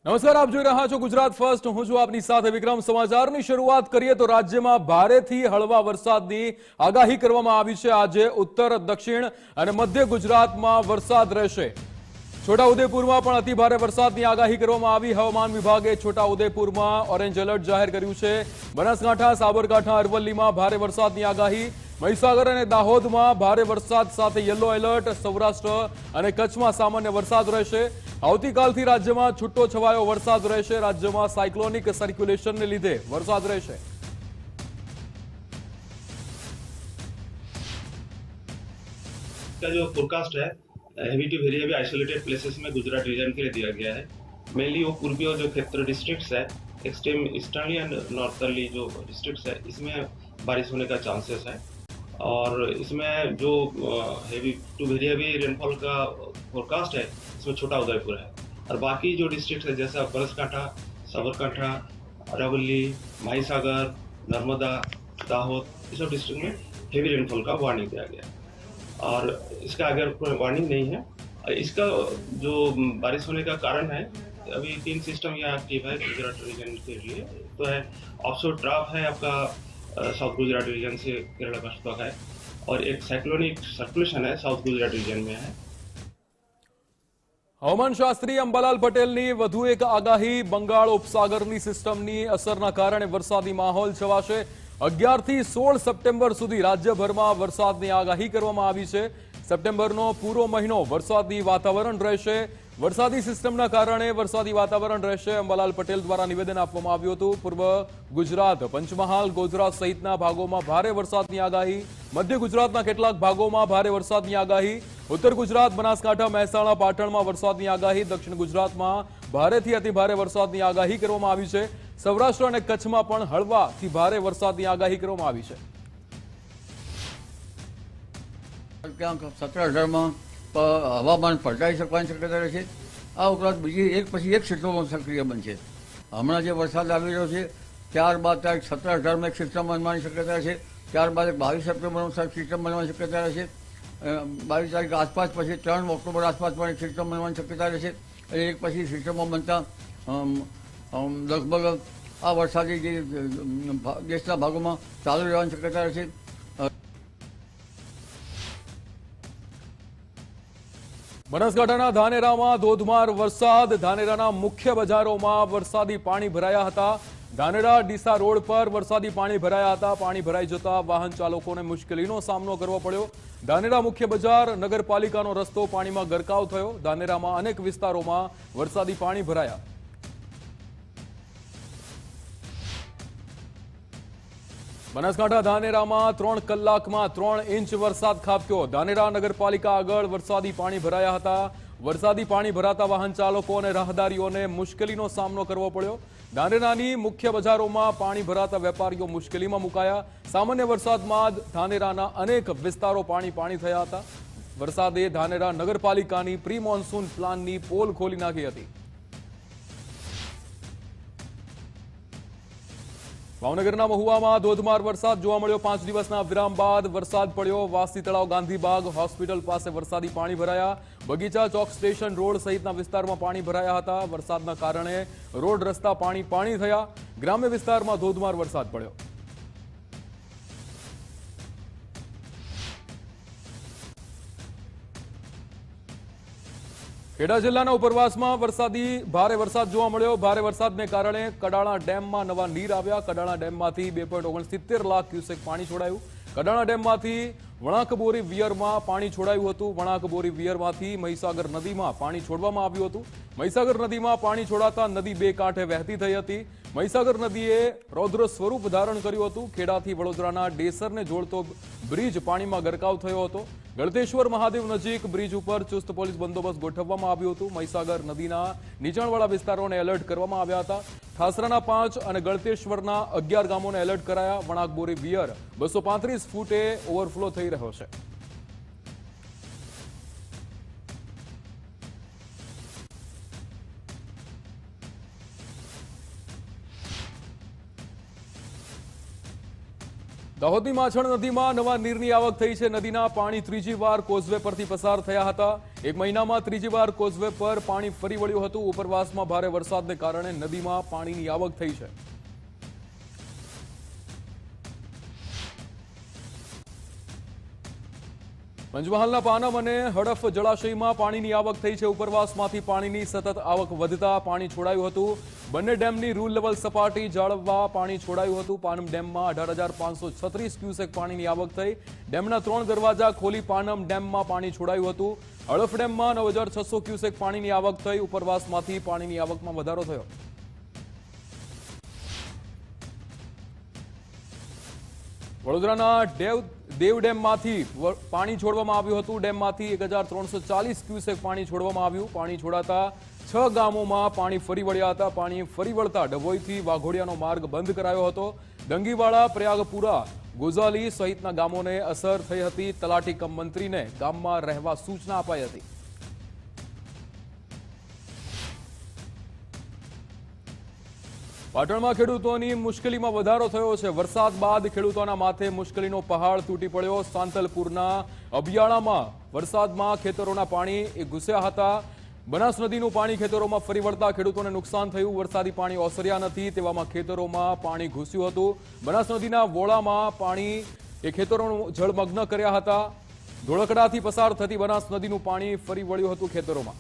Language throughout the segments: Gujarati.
નમસ્કાર, આપ જોઈ રહ્યા છો ગુજરાત ફર્સ્ટ. હું છું આપની સાથે વિક્રમ. સમાચારની શરૂઆત કરીએ તો રાજ્યમાં ભારેથી હળવા વરસાદની આગાહી કરવામાં આવી છે. આજે ઉત્તર, દક્ષિણ અને મધ્ય ગુજરાતમાં વરસાદ રહેશે. છોટાઉદેપુરમાં પણ અતિભારે વરસાદની આગાહી કરવામાં આવી. હવામાન વિભાગે છોટાઉદેપુરમાં ઓરેન્જ એલર્ટ જાહેર કર્યું છે. બનાસકાંઠા, સાબરકાંઠા, અરવલ્લીમાં ભારે વરસાદની આગાહી. મહીસાગર અને દાહોદમાં ભારે વરસાદ સાથે યલો એલર્ટ. સૌરાષ્ટ્ર અને કચ્છમાં સામાન્ય વરસાદ રહેશે. આવતીકાલથી રાજ્યમાં છૂટો છવાયો વરસાદ રહેશે. રાજ્યમાં સાયક્લોનિક સર્ક્યુલેશનને લીધે વરસાદ રહેશે. का जो फोरकास्ट है heavy to very heavy isolated places में गुजरात रीजन के लिए दिया गया है। मेनली वो पूर्वी जो क्षेत्र डिस्ट्रिक्ट्स है, एक्सट्रीम ईस्टर्नली एंड नॉर्थर्ली जो डिस्ट्रिक्ट्स है, इसमें बारिश होने का चांसेस है। और इसमें जो heavy to very heavy rainfall का फोरकास्ट है, इसमें छोटा उदयपुर है। और बाकी जो डिस्ट्रिक्ट है जैसा बनासकांठा, साबरकांठा, अरावली, माहीसागर, नर्मदा, दाहोद, ये सब डिस्ट्रिक्ट में हेवी रेनफॉल का वार्निंग दिया गया है। और इसका अगर कोई वार्निंग नहीं है, इसका जो बारिश होने का कारण है, अभी 3 सिस्टम यहाँ एक्टिव है गुजरात रीजन के लिए। तो है ऑफशोर ट्रफ है आपका साउथ गुजरात रीजन से केरला कच्छ तक है, और एक साइक्लोनिक सर्कुलेशन है साउथ गुजरात रीजन में है। હવામાન શાસ્ત્રી અંબાલાલ પટેલની વધુ એક આગાહી. બંગાળ ઉપસાગરની સિસ્ટમની અસરના કારણે વરસાદી માહોલ છવાશે. 11 થી 16 સપ્ટેમ્બર સુધી રાજ્યભરમાં વરસાદની આગાહી કરવામાં આવી છે. સપ્ટેમ્બરનો પૂરો મહિનો વરસાદી વાતાવરણ રહેશે. વરસાદી સિસ્ટમના કારણે વરસાદી વાતાવરણ રહેશે. અંબાલાલ પટેલ દ્વારા નિવેદન આપવામાં આવ્યું હતું. પૂર્વ ગુજરાત, પંચમહાલ, ગોધરા સહિતના ભાગોમાં ભારે વરસાદની આગાહી. મધ્ય ગુજરાતના કેટલાક ભાગોમાં ભારે વરસાદની આગાહી. ઉત્તર ગુજરાત, બનાસકાંઠા, મહેસાણા, પાટણમાં વરસાદની આગાહી. દક્ષિણ ગુજરાતમાં ભારેથી અતિભારે વરસાદની આગાહી કરવામાં આવી છે. સૌરાષ્ટ્ર અને કચ્છમાં પણ હળવાથી ભારે વરસાદની આગાહી કરવામાં આવી છે. ક્યાંક 17-18માં હવામાન પલટાઈ શકવાની શક્યતા રહેશે. આ ઉપરાંત બીજી એક પછી એક સિસ્ટમો સક્રિય બનશે. હમણાં જે વરસાદ આવી રહ્યો છે, ત્યારબાદ તારીખ 17-18માં એક સિસ્ટમ બનવાની શક્યતા રહેશે. ત્યારબાદ 22 સપ્ટેમ્બરમાં સિસ્ટમ બનવાની શક્યતા રહેશે. 22 તારીખ આસપાસ પછી 3 ઓક્ટોબર આસપાસ પણ એક સિસ્ટમ બનવાની શક્યતા રહેશે. એટલે એક પછી સિસ્ટમો બનતા લગભગ આ વરસાદી જે દેશના ભાગોમાં ચાલુ રહેવાની શક્યતા રહેશે. બનાસકાંઠાના ધાનેરામાં ધોધમાર વરસાદ. ધાનેરાના મુખ્ય બજારોમાં વરસાદી પાણી ભરાયા હતા. ધાનેરા ડીસા રોડ પર વરસાદી પાણી ભરાયા હતા. પાણી ભરાઈ જતા વાહન ચાલકોને મુશ્કેલીનો સામનો કરવો પડ્યો. ધાનેરા મુખ્ય બજાર, નગરપાલિકાનો રસ્તો પાણીમાં ગરકાવ થયો. ધાનેરામાં અનેક વિસ્તારોમાં વરસાદી પાણી ભરાયા. બનાસકાંઠા ધાનેરામાં 3 કલાકમાં 3 ઇંચ વરસાદ ખાબક્યો. ધાનેરા નગરપાલિકા આગળ વરસાદી પાણી ભરાયા હતા. વરસાદી પાણી ભરાતા વાહન ચાલકો અને રાહદારીઓને મુશ્કેલીનો સામનો કરવો પડ્યો. ધાનેરાની મુખ્ય બજારોમાં પાણી ભરાતા વેપારીઓ મુશ્કેલીમાં મુકાયા. સામાન્ય વરસાદમાં જ ધાનેરાના અનેક વિસ્તારો પાણી થયા હતા. વરસાદે ધાનેરા નગરપાલિકાની પ્રી મોન્સૂન પ્લાનની પોલ ખોલી નાખી હતી. ભાવનગરના મહુવામાં ધોધમાર વરસાદ જોવા મળ્યો. 5 દિવસના વિરામ બાદ વરસાદ પડ્યો. વાસી તળાવ, ગાંધીબાગ હોસ્પિટલ પાસે વરસાદી પાણી ભરાયા. બગીચા ચોક, સ્ટેશન રોડ સહિતના વિસ્તારમાં પાણી ભરાયા હતા. વરસાદના કારણે રોડ રસ્તા પાણી થયા. ગ્રામ્ય વિસ્તારમાં ધોધમાર વરસાદ પડ્યો. ખેડા જિલ્લાના ઉપરવાસમાં ભારે વરસાદ જોવા મળ્યો. ભારે વરસાદને કારણે કડાણા ડેમમાં નવા નીર આવ્યા. કડાણા ડેમમાંથી 2.69 લાખ ક્યુસેક પાણી છોડાયું. કડાણા ડેમમાંથી વણાકબોરી વિયરમાં પાણી છોડાયું હતું. વણાકબોરી વિયરમાંથી મહીસાગર નદીમાં પાણી છોડવામાં આવ્યું હતું. મહીસાગર નદીમાં પાણી છોડાતા નદી બે કાંઠે વહેતી થઈ હતી. મહીસાગર નદીએ રૌદ્ર સ્વરૂપ ધારણ કર્યું હતું. ખેડાથી વડોદરાના ડેસરને જોડતો બ્રિજ પાણીમાં ગરકાવ થયો હતો. ગળતેશ્વર મહાદેવ નજીક બ્રિજ ઉપર ચુસ્ત પોલીસ બંદોબસ્ત ગોઠવવામાં આવ્યું હતું. મહીસાગર નદીના નીચાણવાળા વિસ્તારોને એલર્ટ કરવામાં આવ્યા હતા. ઠાસરાના 5 અને ગળતેશ્વરના 11 ગામોને એલર્ટ કરાયા. વણાકબોરી વિયર 235 ફૂટે ઓવરફ્લો થઈ રહ્યો છે. દાહોદની માછણ નદીમાં નવા નીરની આવક થઈ છે. નદીના પાણી ત્રીજી વાર કોઝવે પરથી પસાર થયા હતા. એક મહિનામાં ત્રીજી વાર કોઝવે પર પાણી ફરી વળ્યું હતું. ઉપરવાસમાં ભારે વરસાદને કારણે નદીમાં પાણીની આવક થઈ છે. પંચમહાલના પાનમ અને હડફ જળાશયમાં પાણીની આવક થઈ છે. ઉપરવાસમાંથી પાણીની સતત આવક વધતા પાણી છોડાયું હતું. બંને ડેમની રૂલ લેવલ સપાટી જાળવવા પાણી છોડાયું હતું. પાનમ ડેમમાં 18,536 ક્યુસેક પાણીની આવક થઈ. ડેમના 3 દરવાજા ખોલી પાનમ ડેમમાં પાણી છોડાયું હતું. હડફ ડેમમાં 9,600 ક્યુસેક પાણીની આવક થઈ. ઉપરવાસમાંથી પાણીની આવકમાં વધારો થયો. વડોદરાના દેવ ડેમમાંથી પાણી છોડવામાં આવ્યું હતું. ડેમમાંથી 1,340 ક્યુસેક પાણી છોડવામાં આવ્યું. પાણી છોડાતા 6 ગામોમાં પાણી ફરી વળ્યા હતા. પાણી ફરી વળતા ડભોઈથી વાઘોડિયાનો માર્ગ બંધ કરાયો હતો. ડંગીવાડા, પ્રયાગપુરા, ગોઝાલી સહિતના ગામોને અસર થઈ હતી. તલાટી કમ મંત્રીને ગામમાં રહેવા સૂચના અપાઈ હતી. પાટણમાં ખેડૂતોની મુશ્કેલીમાં વધારો થયો છે. વરસાદ બાદ ખેડૂતોના માથે મુશ્કેલીનો પહાડ તૂટી પડ્યો. સાંતલપુરના અબિયાળામાં વરસાદમાં ખેતરોના પાણી ઘૂસ્યા હતા. બનાસ નદીનું પાણી ખેતરોમાં ફરી વળતા ખેડૂતોને નુકસાન થયું. વરસાદી પાણી ઓસર્યા નથી, તેવામાં ખેતરોમાં પાણી ઘૂસ્યું હતું. બનાસ નદીના વોળામાં પાણી ખેતરોનું જળમગ્ન કર્યા હતા. ધોળકડાથી પસાર થતી બનાસ નદીનું પાણી ફરી વળ્યું હતું ખેતરોમાં.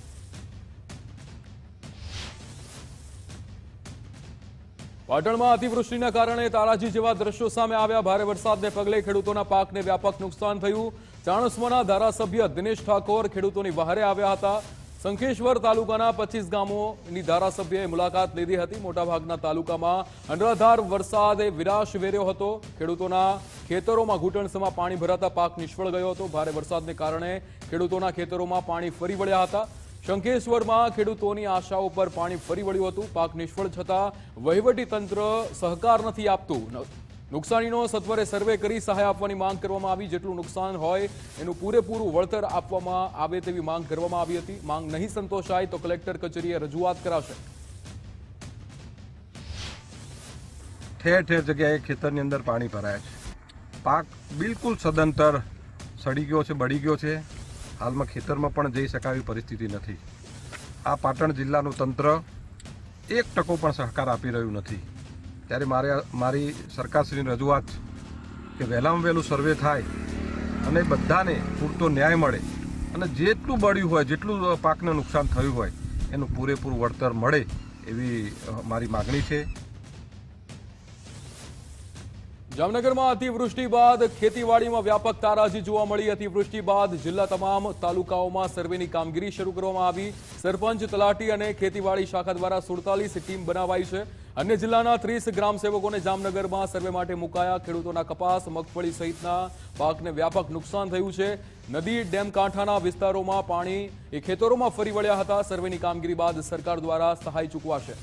પાટણમાં અતિવૃષ્ટિના કારણે તારાજી જેવા દ્રશ્યો સામે આવ્યા. ભારે વરસાદને પગલે ખેડૂતોના પાકને વ્યાપક નુકસાન થયું. ચાણસ્માના ધારાસભ્ય દિનેશ ઠાકોર ખેડૂતોની વહારે આવ્યા હતા. શંખેશ્વર તાલુકાના 25 ગામોની ધારાસભ્યએ મુલાકાત લીધી હતી. મોટાભાગના તાલુકામાં અનરાધાર વરસાદે વિનાશ વેર્યો હતો. ખેડૂતોના ખેતરોમાં ઘૂંટણસમાં પાણી ભરાતા પાક નિષ્ફળ ગયો હતો. ભારે વરસાદને કારણે ખેડૂતોના ખેતરોમાં પાણી ફરી વળ્યા હતા. શંખેશ્વરમાં ખેડૂતોની આશાઓ પર પાણી ફરી વળ્યું હતું. પાક નિષ્ફળ છતાં વહીવટી તંત્ર સહકાર નથી આપતું. નુકસાનીનો સત્વરે સર્વે કરી સહાય આપવાની માંગ કરવામાં આવી. જેટલું નુકસાન હોય એનું પૂરેપૂરું વળતર આપવામાં આવે તેવી માંગ કરવામાં આવી હતી. માંગ નહીં સંતોષાય તો કલેક્ટર કચેરીએ રજૂઆત કરાશે. ઠેર ઠેર જગ્યાએ ખેતરની અંદર પાણી ભરાયા છે. પાક બિલકુલ સદંતર સડી ગયો છે, બળી ગયો છે. હાલમાં ખેતરમાં પણ જઈ શકાય એવી પરિસ્થિતિ નથી. આ પાટણ જિલ્લાનું તંત્ર 1% પણ સહકાર આપી રહ્યું નથી. ત્યારે મારી સરકારશ્રીની રજૂઆત કે વહેલામાં વહેલું સર્વે થાય અને બધાને પૂરતો ન્યાય મળે અને જેટલું બળ્યું હોય, જેટલું પાકને નુકસાન થયું હોય એનું પૂરેપૂરું વળતર મળે એવી મારી માગણી છે. જામનગરમાં અતિવૃષ્ટિ બાદ ખેતીવાડીમાં વ્યાપક તારાજી જોવા મળી. અતિવૃષ્ટિ બાદ જિલ્લા તમામ તાલુકાઓમાં સર્વેની કામગીરી શરૂ કરવામાં આવી. સરપંચ, તલાટી અને ખેતીવાડી શાખા દ્વારા 47 ટીમ બનાવાઈ છે. અન્ય જિલ્લાના 30 ગ્રામ સેવકોને જામનગરમાં સર્વે માટે મુકાયા. ખેડૂતોના કપાસ, મગફળી સહિતના પાકને વ્યાપક નુકસાન થયું છે. નદી ડેમ કાંઠાના વિસ્તારોમાં પાણી ખેતરોમાં ફરી વળ્યા હતા. સર્વેની કામગીરી બાદ સરકાર દ્વારા સહાય ચૂકવાશે.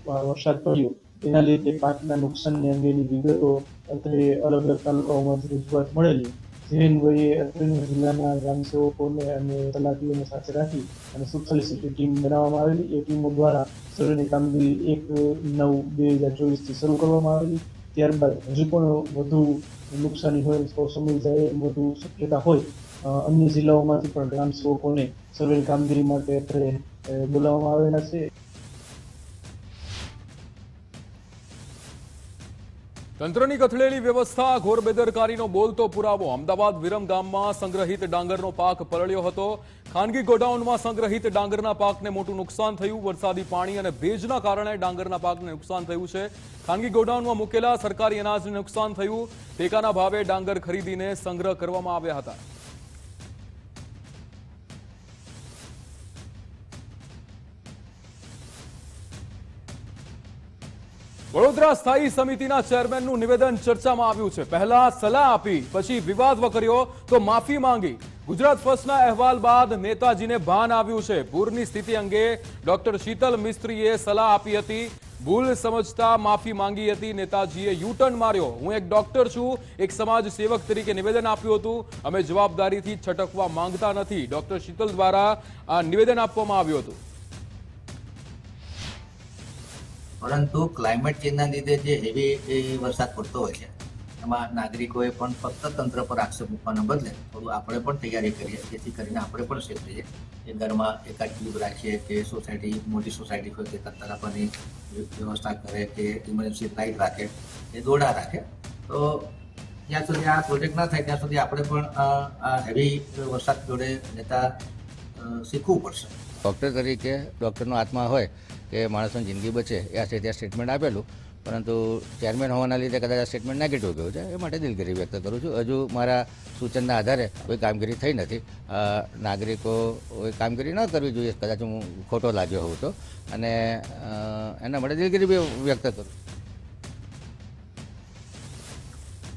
વરસાદ પડ્યો તેના લીધે પાકના નુકસાનની અંગેની વિગતો અત્રે અલગ અલગ તાલુકાઓમાંથી રજૂઆત મળેલી. જૈનભાઈએ અત્રેના જિલ્લાના ગ્રામસેવકોને અને તલાટીઓને સાથે રાખી અને 47 ટીમ બનાવવામાં આવેલી. એ ટીમો દ્વારા સર્વેની કામગીરી 1/9/2024 શરૂ કરવામાં આવેલી. ત્યારબાદ હજુ પણ વધુ નુકસાની હોય તો સમય જાય વધુ શક્યતા હોય અન્ય જિલ્લાઓમાંથી પણ ગ્રામસેવકોને સર્વેની કામગીરી માટે અત્રે બોલાવવામાં આવેલા છે. તંત્રની કથળેલી વ્યવસ્થા, ઘોર બેદરકારીનો બોલતો પુરાવો. અમદાવાદ વિરમ ગામમાં સંગ્રહિત ડાંગરનો પાક પલળ્યો હતો. ખાનગી ગોડાઉનમાં સંગ્રહિત ડાંગરના પાકને મોટું નુકસાન થયું. વરસાદી પાણી અને ભેજના કારણે ડાંગરના પાકને નુકસાન થયું છે. ખાનગી ગોડાઉનમાં મૂકેલા સરકારી અનાજને નુકસાન થયું. ટેકાના ભાવે ડાંગર ખરીદીને સંગ્રહ કરવામાં આવ્યા હતા. વડોદરા સ્થાયી સમિતિના ચેરમેનનું નિવેદન ચર્ચામાં આવ્યું છે. પહેલા સલાહ આપી, પછી વિવાદ વકર્યો તો માફી માંગી. ગુજરાત ફર્સ્ટના અહેવાલ બાદ નેતાજીને ભાન આવ્યું છે. પૂરની સ્થિતિ અંગે ડોક્ટર શીતલ મિસ્ત્રીએ સલાહ આપી હતી. ભૂલ સમજતા માફી માંગી હતી. નેતાજીએ યુટર્ન માર્યો. હું એક ડોક્ટર છું, એક સમાજ સેવક તરીકે નિવેદન આપ્યું હતું. અમે જવાબદારીથી છટકવા માંગતા નથી. ડોક્ટર શીતલ દ્વારા આ નિવેદન આપવામાં આવ્યું હતું. પરંતુ ક્લાઇમેટ ચેન્જના લીધે જે હેવી વરસાદ પડતો હોય છે એમાં નાગરિકોએ પણ ફક્ત તંત્ર પર આક્ષેપ મૂકવાના બદલે થોડું આપણે પણ તૈયારી કરીએ, જેથી કરીને આપણે પણ સેફ રહીએ. એ ઘરમાં એકાદ ટ્યુબ રાખીએ કે સોસાયટી મોટી સોસાયટી હોય તે તંત્ર આપવાની વ્યવસ્થા કરે કે ઇમરજન્સી લાઇટ રાખે કે દોરડા રાખે. તો જ્યાં સુધી આ પ્રોજેક્ટ ના થાય ત્યાં સુધી આપણે પણ આ હેવી વરસાદ જોડે લેતા શીખવું પડશે. ડૉક્ટર તરીકે ડૉક્ટરનો આત્મા હોય કે માણસોની જિંદગી બચે એ આ ત્યાં સ્ટેટમેન્ટ આપેલું, પરંતુ ચેરમેન હોવાના લીધે કદાચ આ સ્ટેટમેન્ટ નેગેટિવ ગયું છે. એ માટે દિલગીરી વ્યક્ત કરું છું. હજુ મારા સૂચનના આધારે કોઈ કામગીરી થઈ નથી. નાગરિકોએ કામગીરી ન કરવી જોઈએ, કદાચ હું ખોટો લાગ્યો હોઉં તો, અને એના માટે દિલગીરી બી વ્યક્ત કરું.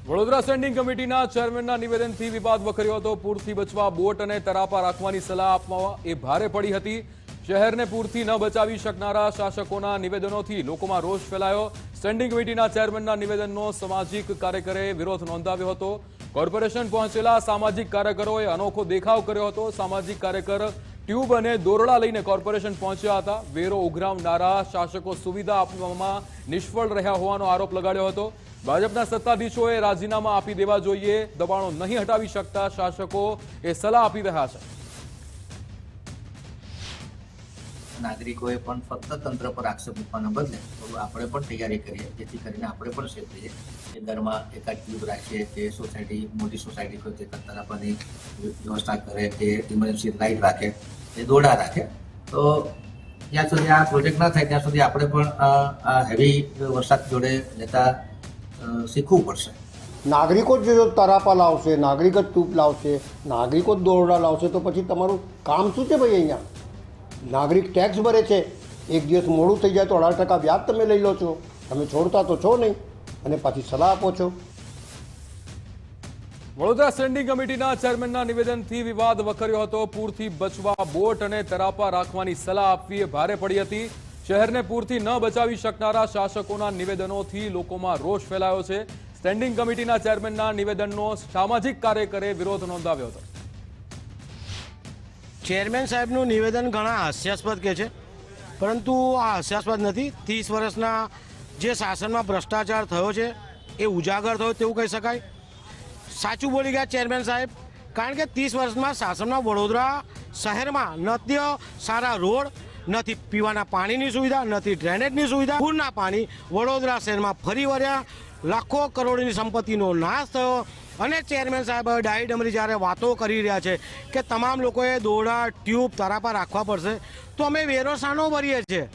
વડોદરા સ્ટેન્ડિંગ કમિટીના ચેરમેનના નિવેદનથી વિવાદ વકર્યો હતો. પૂરથી બચવા બોટ અને તરાપા રાખવાની સલાહ આપવા એ ભારે પડી હતી. શહેરને પૂરથી ન બચાવી શકનારા શાસકોના નિવેદનોથી લોકોમાં રોષ ફેલાયો. સ્ટેન્ડિંગ કમિટીના ચેરમેનના નિવેદનનો સામાજિક કાર્યકરે વિરોધ નોંધાવ્યો હતો. કોર્પોરેશન પહોંચેલા સામાજિક કાર્યકરોએ અનોખો દેખાવ કર્યો હતો. સામાજિક કાર્યકર ટ્યુબ અને દોરડા લઈને કોર્પોરેશન પહોંચ્યા હતા. વેરો ઉઘરાવનારા શાસકો સુવિધા આપવામાં નિષ્ફળ રહ્યા હોવાનો આરોપ લગાડ્યો હતો. ભાજપના સત્તાધીશોએ રાજીનામા આપી દેવા જોઈએ. દબાણો નહીં હટાવી શકતા શાસકો એ સલાહ આપી રહ્યા છે. નાગરિકોએ પણ ફક્ત તંત્ર પર આક્ષેપ મૂકવાના બદલે થોડું આપણે પણ તૈયારી કરીએ, જેથી કરીને આપણે પણ સેફ રહીએ. એ ઘરમાં એકાદ ટ્યુબ રાખીએ કે સોસાયટી મોટી સોસાયટી હોય તે તંત્ર આપવાની વ્યવસ્થા કરે કે ઇમરજન્સી લાઇટ રાખે કે દોરડા રાખે. તો જ્યાં સુધી આ પ્રોજેક્ટ ના થાય ત્યાં સુધી આપણે પણ આ હેવી વરસાદ જોડે લેતા શીખવું પડશે. નાગરિકો જ જો તરાપા લાવશે, નાગરિક જ ટ્યુબ લાવશે, નાગરિકો જ દોરડા લાવશે, તો પછી તમારું કામ શું છે ભાઈ? અહીંયા નાગરિક ટેક્સ ભરે છે, એક દિવસ મોડું થઈ જાય તો 18% વ્યાજ તમે લઈ લો છો. તમે છોડતા તો છો નહીં, અને પાછી સલાહ આપો છો. વડોદરા સ્ટેન્ડિંગ કમિટીના ચેરમેનના નિવેદનથી વિવાદ વકર્યો હતો. પૂરથી બચવા બોટ અને તરાપા રાખવાની સલાહ આપવી એ ભારે પડી હતી. શહેરને પૂરથી ન બચાવી શકનારા શાસકોના નિવેદનોથી લોકોમાં રોષ ફેલાયો છે. સ્ટેન્ડિંગ કમિટીના ચેરમેનના નિવેદનનો સામાજિક કાર્યકરે વિરોધ નોંધાવ્યો હતો. ચેરમેન સાહેબનું નિવેદન ઘણા હાસ્યાસ્પદ કે છે, પરંતુ આ હાસ્યાસ્પદ નથી. 30 વર્ષના જે શાસનમાં ભ્રષ્ટાચાર થયો છે એ ઉજાગર થયો તેવું કહી શકાય. સાચું બોલી ગયા ચેરમેન સાહેબ, કારણ કે 30 વર્ષમાં શાસનમાં વડોદરા શહેરમાં નથી સારા રોડ, નથી પીવાના પાણીની સુવિધા, નથી ડ્રેનેજની સુવિધા. પૂરના પાણી વડોદરા શહેરમાં ફરી વળ્યા, લાખો કરોડની સંપત્તિનો નાશ થયો. અને ચેરમેન સાહેબ ડાયડમરી જ્યારે વાતો કરી રહ્યા છે કે તમામ લોકોએ દોરડા, ટ્યુબ, તરાપા રાખવા પડશે, તો અમે વેરો શાનો ભરીએ છીએ?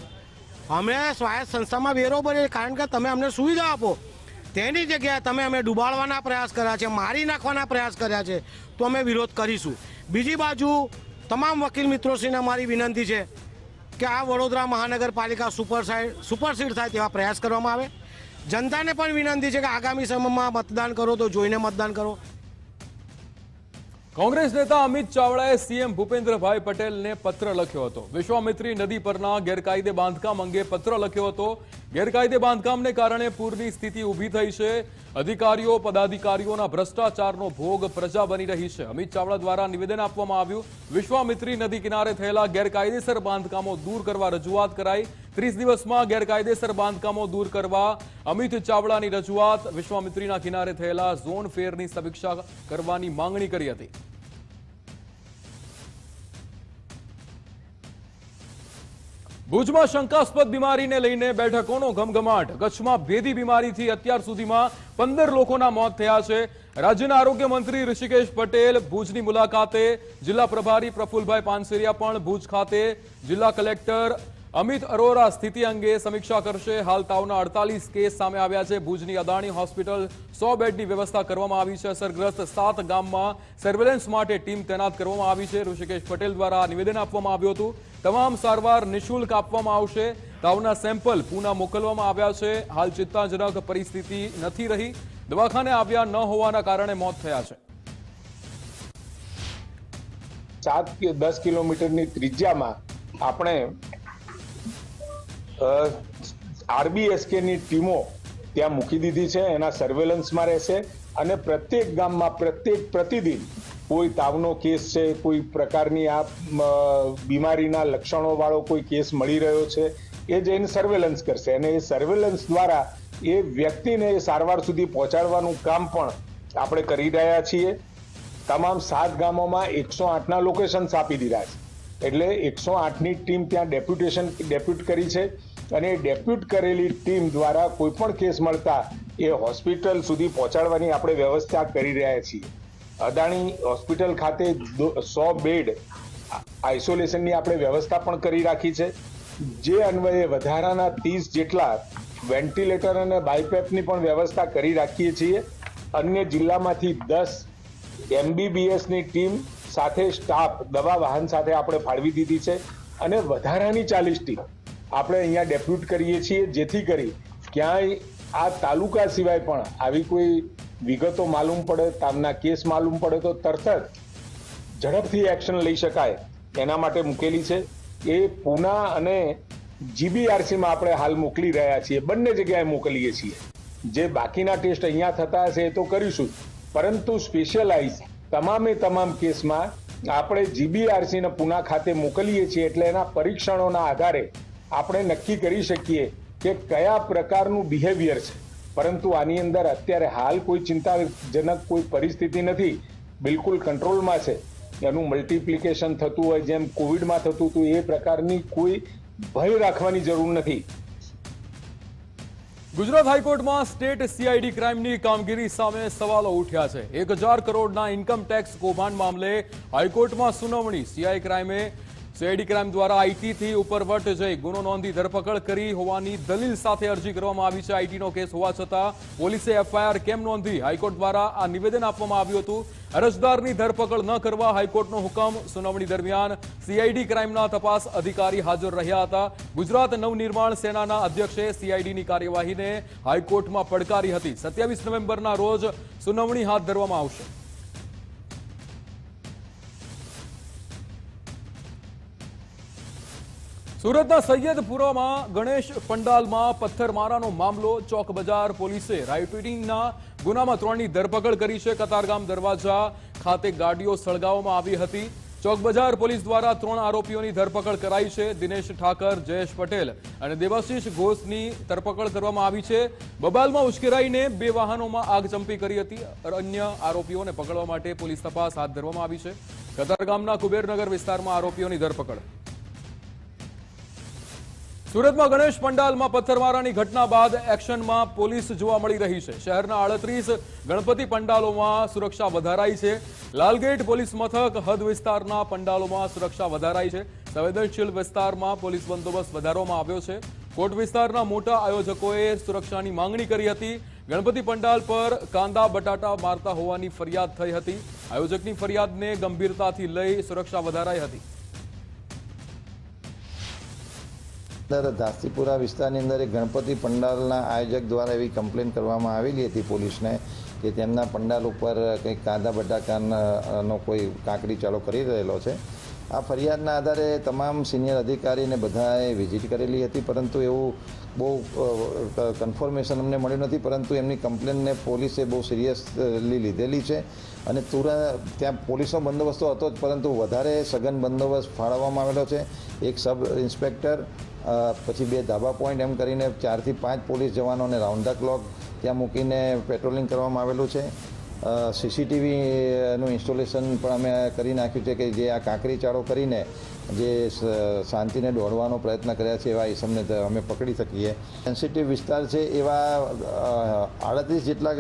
અમે સ્વાયત્ત સંસ્થામાં વેરો ભરીએ, કારણ કે તમે અમને સુવિધા આપો. તેની જગ્યાએ તમે અમે ડૂબાડવાના પ્રયાસ કર્યા છે, મારી નાખવાના પ્રયાસ કર્યા છે, તો અમે વિરોધ કરીશું. બીજી બાજુ તમામ વકીલ મિત્રોશ્રીને મારી વિનંતી છે કે આ વડોદરા મહાનગરપાલિકા સુપરસીડ થાય તેવા પ્રયાસ કરવામાં આવે. જનતાને પણ વિનંતી છે કે આગામી સમયમાં મતદાન કરો તો જોઈને મતદાન કરો. કોંગ્રેસ નેતા અમિત ચાવડાએ સીએમ ભૂપેન્દ્રભાઈ પટેલને પત્ર લખ્યો હતો. વિશ્વામિત્રી નદી પરના ગેરકાયદે બાંધકામ અંગે પત્ર લખ્યો હતો. ગેરકાયદે બાંધકામને કારણે પૂરની સ્થિતિ ઊભી થઈ છે. અધિકારીઓ, પદાધિકારીઓના ભ્રષ્ટાચારનો ભોગ પ્રજા બની રહી છે. અમિત ચાવડા દ્વારા નિવેદન આપવામાં આવ્યું. વિશ્વામિત્રી નદી કિનારે થયેલા ગેરકાયદેસર બાંધકામો દૂર કરવા રજૂઆત કરાઈ. 30 દિવસમાં ગેરકાયદેસર બાંધકામો દૂર કરવા અમિત ચાવડાની રજૂઆત. વિશ્વામિત્રીના કિનારે થયેલા ઝોન ફેરની સમીક્ષા કરવાની માંગણી કરી હતી. ભુજમાં શંકાસ્પદ બીમારીને લઈને બેઠકોનો ઘમઘમાટ. કચ્છમાં ભેદી બીમારીથી અત્યાર સુધીમાં 15 લોકોના મોત થયા છે. રાજ્યના આરોગ્ય મંત્રી ઋષિકેશ પટેલ ભુજની મુલાકાતે. જિલ્લા પ્રભારી પ્રફુલભાઈ પાનસેરિયા પણ ભુજ ખાતે. જિલ્લા કલેક્ટર અમિત અરોરા સ્થિતિ અંગે સમીક્ષા કરશે. હાલ તાવના 48 કેસ સામે આવ્યા છે. ભુજની અદાણી હોસ્પિટલ 100 બેડની વ્યવસ્થા કરવામાં આવી છે. અસરગ્રસ્ત 7 ગામમાં સર્વેલન્સ માટે ટીમ તૈનાત કરવામાં આવી છે. ઋષિકેશ પટેલ દ્વારા નિવેદન આપવામાં આવ્યું હતું. તમામ સારવાર નિઃશુલ્ક આપવામાં આવશે. તાવના સેમ્પલ પૂના મોકલવામાં આવ્યા છે. હાલ ચિંતાજનક પરિસ્થિતિ નથી રહી. દવાખાને આવ્યા ન હોવાના કારણે મોત થયા છે. 7 કે 10 કિલોમીટરની ત્રિજ્યામાં આપણે આરબીએસકેની ટીમો ત્યાં મૂકી દીધી છે. એના સર્વેલન્સમાં રહેશે અને પ્રત્યેક ગામમાં પ્રતિદિન કોઈ તાવનો કેસ છે, કોઈ પ્રકારની આ બીમારીના લક્ષણો વાળો કોઈ કેસ મળી રહ્યો છે એ જઈને સર્વેલન્સ કરશે અને એ સર્વેલન્સ દ્વારા એ વ્યક્તિને એ સારવાર સુધી પહોંચાડવાનું કામ પણ આપણે કરી રહ્યા છીએ. તમામ 7 ગામોમાં 108ના લોકેશન્સ આપી દીધા છે, એટલે 108ની ટીમ ત્યાં ડેપ્યુટ કરી છે અને ડેપ્યુટ કરેલી ટીમ દ્વારા કોઈ પણ કેસ મળતા એ હોસ્પિટલ સુધી પહોંચાડવાની આપણે વ્યવસ્થા કરી રહ્યા છીએ. અદાણી હોસ્પિટલ ખાતે 100 બેડ આઇસોલેશનની આપણે વ્યવસ્થા પણ કરી રાખી છે, જે અન્વયે વધારાના 30 જેટલા વેન્ટિલેટર અને બાયપેપની પણ વ્યવસ્થા કરી રાખીએ છીએ. અન્ય જિલ્લામાંથી 10 MBBSની ટીમ સાથે સ્ટાફ દવા વાહન સાથે આપણે ફાળવી દીધી છે અને વધારાની 40 ટીમ આપણે અહીંયા ડેપ્યુટ કરીએ છીએ, જેથી કરી ક્યાંય આ તાલુકા સિવાય પણ આવી કોઈ વિગતો માલુમ પડે, તામના કેસ માલુમ પડે તો તરત જ ઝડપથી એક્શન લઈ શકાય એના માટે મૂકેલી છે. એ પૂના અને GBRCમાં આપણે હાલ મોકલી રહ્યા છીએ, બંને જગ્યાએ મોકલીએ છીએ. જે બાકીના ટેસ્ટ અહીંયા થતા હશે એ તો કરીશું, પરંતુ સ્પેશિયલાઇઝ તમામ કેસમાં આપણે GBRC ને પૂના ખાતે મોકલીએ છીએ, એટલે એના પરીક્ષણોના આધારે આપણે નક્કી કરી શકીએ કે કયા પ્રકારનું બિહેવિયર છે. પરંતુ આની અંદર અત્યારે હાલ કોઈ ચિંતાજનક કોઈ પરિસ્થિતિ નથી, બિલકુલ કંટ્રોલમાં છે. એનું મલ્ટિપ્લિકેશન થતું હોય જેમ કોવિડમાં થતું હતું એ પ્રકારની કોઈ ભય રાખવાની જરૂર નથી. ગુજરાત હાઈકોર્ટમાં સ્ટેટ CID ક્રાઇમની કામગીરી સામે સવાલો ઉઠ્યા છે. 1000 કરોડના ઇન્કમ ટેક્સ કૌભાંડ મામલે હાઈકોર્ટમાં સુનાવણી. CID ક્રાઇમ દ્વારા IT થી ઉપરવટ જઈ ગુનો નોંધી ધરપકડ કરી હોવાની દલીલ સાથે અરજી કરવામાં આવી છે. IT નો કેસ હોવા છતાં પોલીસે FIR કેમ નોંધી? હાઈકોર્ટ દ્વારા આ નિવેદન આપવામાં આવ્યું હતું. અરજદારની ધરપકડ ન કરવા હાઈકોર્ટનો હુકમ. સુનાવણી દરમિયાન CID ક્રાઇમના તપાસ અધિકારી હાજર રહ્યા હતા. ગુજરાત નવનિર્માણ સેનાના અધ્યક્ષે CIDની કાર્યવાહીને હાઈકોર્ટમાં પડકારી હતી. 27 નવેમ્બરના રોજ સુનાવણી હાથ ધરવામાં આવશે. સુરતના સૈયદપુરામાં ગણેશ પંડાલમાં પથ્થરમારાનો મામલો. ચોક બજાર પોલીસે રાઇટિંગના ગુનામાં 3ની ધરપકડ કરી છે. કતારગામ દરવાજા ખાતે ગાડીઓ સળગાવવામાં આવી હતી. ચોક બજાર પોલીસ દ્વારા 3 આરોપીઓની ધરપકડ કરાઈ છે. દિનેશ ઠાકર, જયેશ પટેલ અને દેવાશીષ ઘોષની ધરપકડ કરવામાં આવી છે. બબાલમાં ઉશ્કેરાઈને 2 વાહનોમાં આગચંપી કરી હતી. અન્ય આરોપીઓને પકડવા માટે પોલીસ તપાસ હાથ ધરવામાં આવી છે. કતારગામના કુબેરનગર વિસ્તારમાં આરોપીઓની ધરપકડ. સુરતમાં ગણેશ પંડાલમાં પથ્થરમારાની ઘટના બાદ એક્શનમાં પોલીસ જોવા મળી રહી છે. શહેરના 38 ગણપતિ પંડાલોમાં સુરક્ષા વધારાઈ છે. લાલગેટ પોલીસ મથક હદ વિસ્તારના પંડાલોમાં સુરક્ષા વધારાઈ છે. સંવેદનશીલ વિસ્તારમાં પોલીસ બંદોબસ્ત વધારવામાં આવ્યો છે. કોટ વિસ્તારના મોટા આયોજકોએ સુરક્ષાની માંગણી કરી હતી. ગણપતિ પંડાલ પર કાંદા બટાટા મારતા હોવાની ફરિયાદ થઈ હતી. આયોજકની ફરિયાદને ગંભીરતાથી લઈ સુરક્ષા વધારાઈ હતી. દાસ્તીપુરા વિસ્તારની અંદર એક ગણપતિ પંડાલના આયોજક દ્વારા એવી કમ્પ્લેન કરવામાં આવેલી હતી પોલીસને કે તેમના પંડાલ ઉપર કંઈક કાંદા બટાકાનો કોઈ કાંકરી ચાલો કરી રહેલો છે. આ ફરિયાદના આધારે તમામ સિનિયર અધિકારીને બધાએ વિઝિટ કરેલી હતી, પરંતુ એવું બહુ કન્ફર્મેશન અમને મળ્યું નથી. પરંતુ એમની કમ્પ્લેનને પોલીસે બહુ સિરિયસલી લીધેલી છે અને તુરંત ત્યાં પોલીસનો બંદોબસ્ત તો હતો જ, પરંતુ વધારે સઘન બંદોબસ્ત ફાળવવામાં આવેલો છે. એક સબ ઇન્સ્પેક્ટર, પછી 2 ધાબા પોઈન્ટ, એમ કરીને 4 થી 5 પોલીસ જવાનોને રાઉન્ડ ધ ક્લોક ત્યાં મૂકીને પેટ્રોલિંગ કરવામાં આવેલું છે. CCTVનું ઇન્સ્ટોલેશન પણ અમે કરી નાખ્યું છે કે જે આ કાંકરી ચાળો કરીને જે શાંતિને દોડવાનો પ્રયત્ન કર્યા છે એવા ઇસમને અમે પકડી શકીએ. સેન્સિટિવ વિસ્તાર છે એવા 38 જેટલા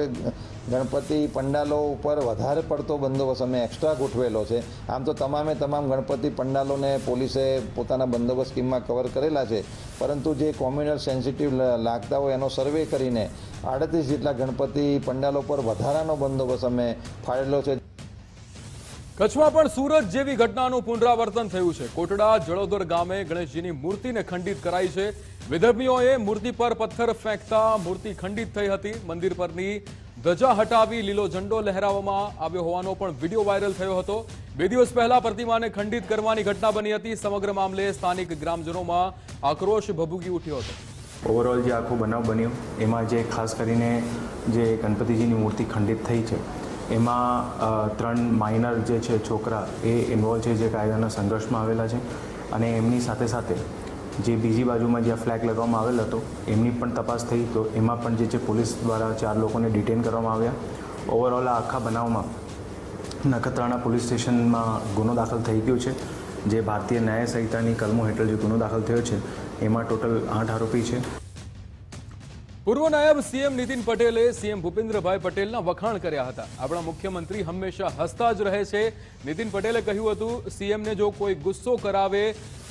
ગણપતિ પંડાલો ઉપર વધારે પડતો બંદોબસ્ત અમે એક્સ્ટ્રા ગોઠવેલો છે. આમ તો તમામ ગણપતિ પંડાલોને પોલીસે પોતાના બંદોબસ્ત સ્કીમમાં કવર કરેલા છે, પરંતુ જે કોમ્યુનલ સેન્સિટિવ લાગતા હોય એનો સર્વે કરીને 38 જેટલા ગણપતિ પંડાલો પર વધારાનો બંદોબસ્ત અમે ફાળવેલો છે. કચ્છમાં પણ સુરત જેવી ઘટનાનું પુનરાવર્તન થયું છે. કોટડા જળોદર ગામે ગણેશજીની મૂર્તિને ખંડિત કરાઈ છે. વિધર્મીઓએ મૂર્તિ પર પથ્થર ફેંકતા મૂર્તિ ખંડિત થઈ હતી. મંદિર પરની ધજા હટાવી લીલો ઝંડો લહેરાવવામાં આવ્યો હોવાનો પણ વિડીયો વાયરલ થયો હતો. 2 દિવસ પહેલા પ્રતિમાને ખંડિત કરવાની ઘટના બની હતી. સમગ્ર મામલે સ્થાનિક ગ્રામજનોમાં આક્રોશ ભભૂકી ઉઠ્યો હતો. ઓવરઓલ જે આખો બનાવ બન્યો એમાં જે ખાસ કરીને જે ગણપતિજીની મૂર્તિ ખંડિત થઈ છે એમાં 3 માઇનર જે છે છોકરા એ ઇન્વોલ્વ છે, જે કાયદાના સંઘર્ષમાં આવેલા છે અને એમની સાથે સાથે જે બીજી બાજુમાં જ્યાં ફ્લેગ લગાવવામાં આવેલ હતો એમની પણ તપાસ થઈ, તો એમાં પણ જે પોલીસ દ્વારા 4 લોકોને ડિટેન કરવામાં આવ્યા। ઓવરઓલ આ આખા બનાવમાં નખત્રાણા પોલીસ સ્ટેશનમાં ગુનો દાખલ થઈ ગયો છે, જે ભારતીય ન્યાય સંહિતાની કલમો હેઠળ જે ગુનો દાખલ થયો છે એમાં ટોટલ 8 આરોપી છે। પૂર્વ નાયબ સીએમ નીતિન પટેલે સીએમ ભૂપેન્દ્રભાઈ પટેલના વખાણ કર્યા હતા। આપણા મુખ્યમંત્રી હંમેશા હસતા જ રહે છે। નીતિન પટેલે કહ્યું હતું, સીએમને જો કોઈ ગુસ્સો કરાવે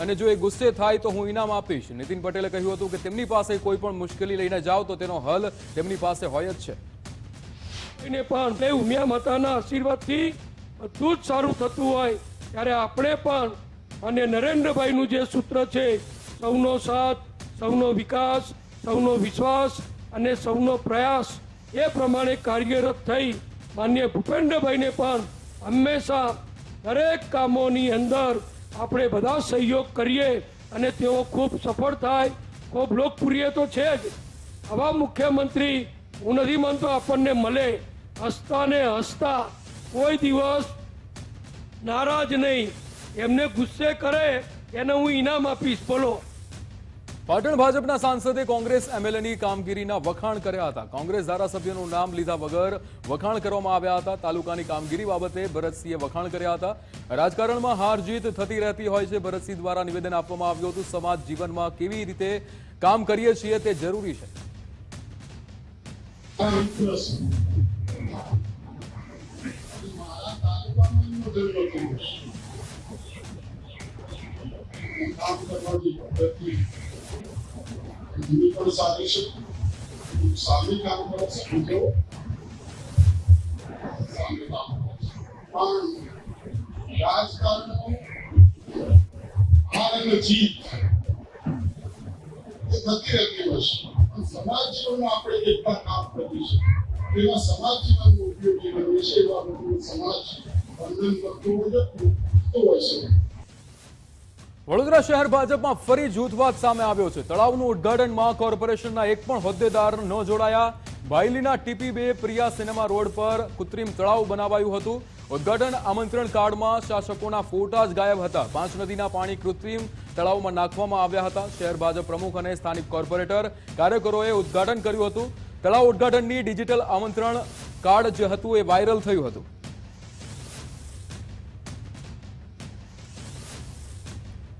અને જો એ ગુસ્સે થાય તો હું ઇનામ આપીશ। નીતિન પટેલે કહ્યું હતું કે તેમની પાસે કોઈ પણ મુશ્કેલી લઈને જાઓ તો તેનો હલ તેમની પાસે હોય જ છે। એને પણ ઉમિયા માતાના આશીર્વાદથી બધું જ સારું થતું હોય ત્યારે આપણે પણ અને નરેન્દ્રભાઈનું જે સૂત્ર છે, સૌનો સાથ, સૌનો વિકાસ, સૌનો વિશ્વાસ અને સૌનો પ્રયાસ, એ પ્રમાણે કાર્યરત થઈ માનનીય ભૂપેન્દ્રભાઈને પણ હંમેશા દરેક કામોની અંદર આપણે બધા સહયોગ કરીએ અને તેઓ ખૂબ સફળ થાય, ખૂબ લોકપ્રિય તો છે જ। આવા મુખ્યમંત્રી હું નથી માનતો આપણને મળે, હસતા ને હસતા, કોઈ દિવસ નારાજ નહીં, એમને ગુસ્સે કરે એને હું ઇનામ આપીશ। બોલો। પાટણ ભાજપના સાંસદે કોંગ્રેસ એમએલએની કામગીરીના વખાણ કર્યા હતા। કોંગ્રેસ ધારાસભ્યનું નામ લીધા વગર વખાણ કરવામાં આવ્યા હતા। તાલુકાની કામગીરી બાબતે ભરતસિંહે વખાણ કર્યા હતા। રાજકારણમાં હાર જીત થતી રહેતી હોય છે। ભરતસિંહ દ્વારા નિવેદન આપવામાં આવ્યું હતું, સમાજ જીવનમાં કેવી રીતે કામ કરીએ છીએ તે જરૂરી છે। સમાજ જીવનમાં આપણે એકતા કામ કરીશું, એવા સમાજ જીવનનો ઉપયોગી બનશે, એવા બધું સમાજ બંધન કરતું હોય છે। વડોદરા શહેર ભાજપમાં ફરી જૂથવાદ સામે આવ્યો છે। તળાવનું ઉદ્ઘાટનમાં કોર્પોરેશનના એક પણ હોદ્દેદાર ન જોડાયા। બાયલીના TP2 પ્રિયા સિનેમા રોડ પર કૃત્રિમ તળાવ બનાવાયું હતું। ઉદ્ઘાટન આમંત્રણ કાર્ડમાં શાસકોના ફોટા જ ગાયબ હતા। 5 નદીના પાણી કૃત્રિમ તળાવમાં નાખવામાં આવ્યા હતા। શહેર ભાજપ પ્રમુખ અને સ્થાનિક કોર્પોરેટર કાર્યકરોએ ઉદ્ઘાટન કર્યું હતું। તળાવ ઉદ્ઘાટનની ડિજિટલ આમંત્રણ કાર્ડ જે હતું એ વાયરલ થયું હતું।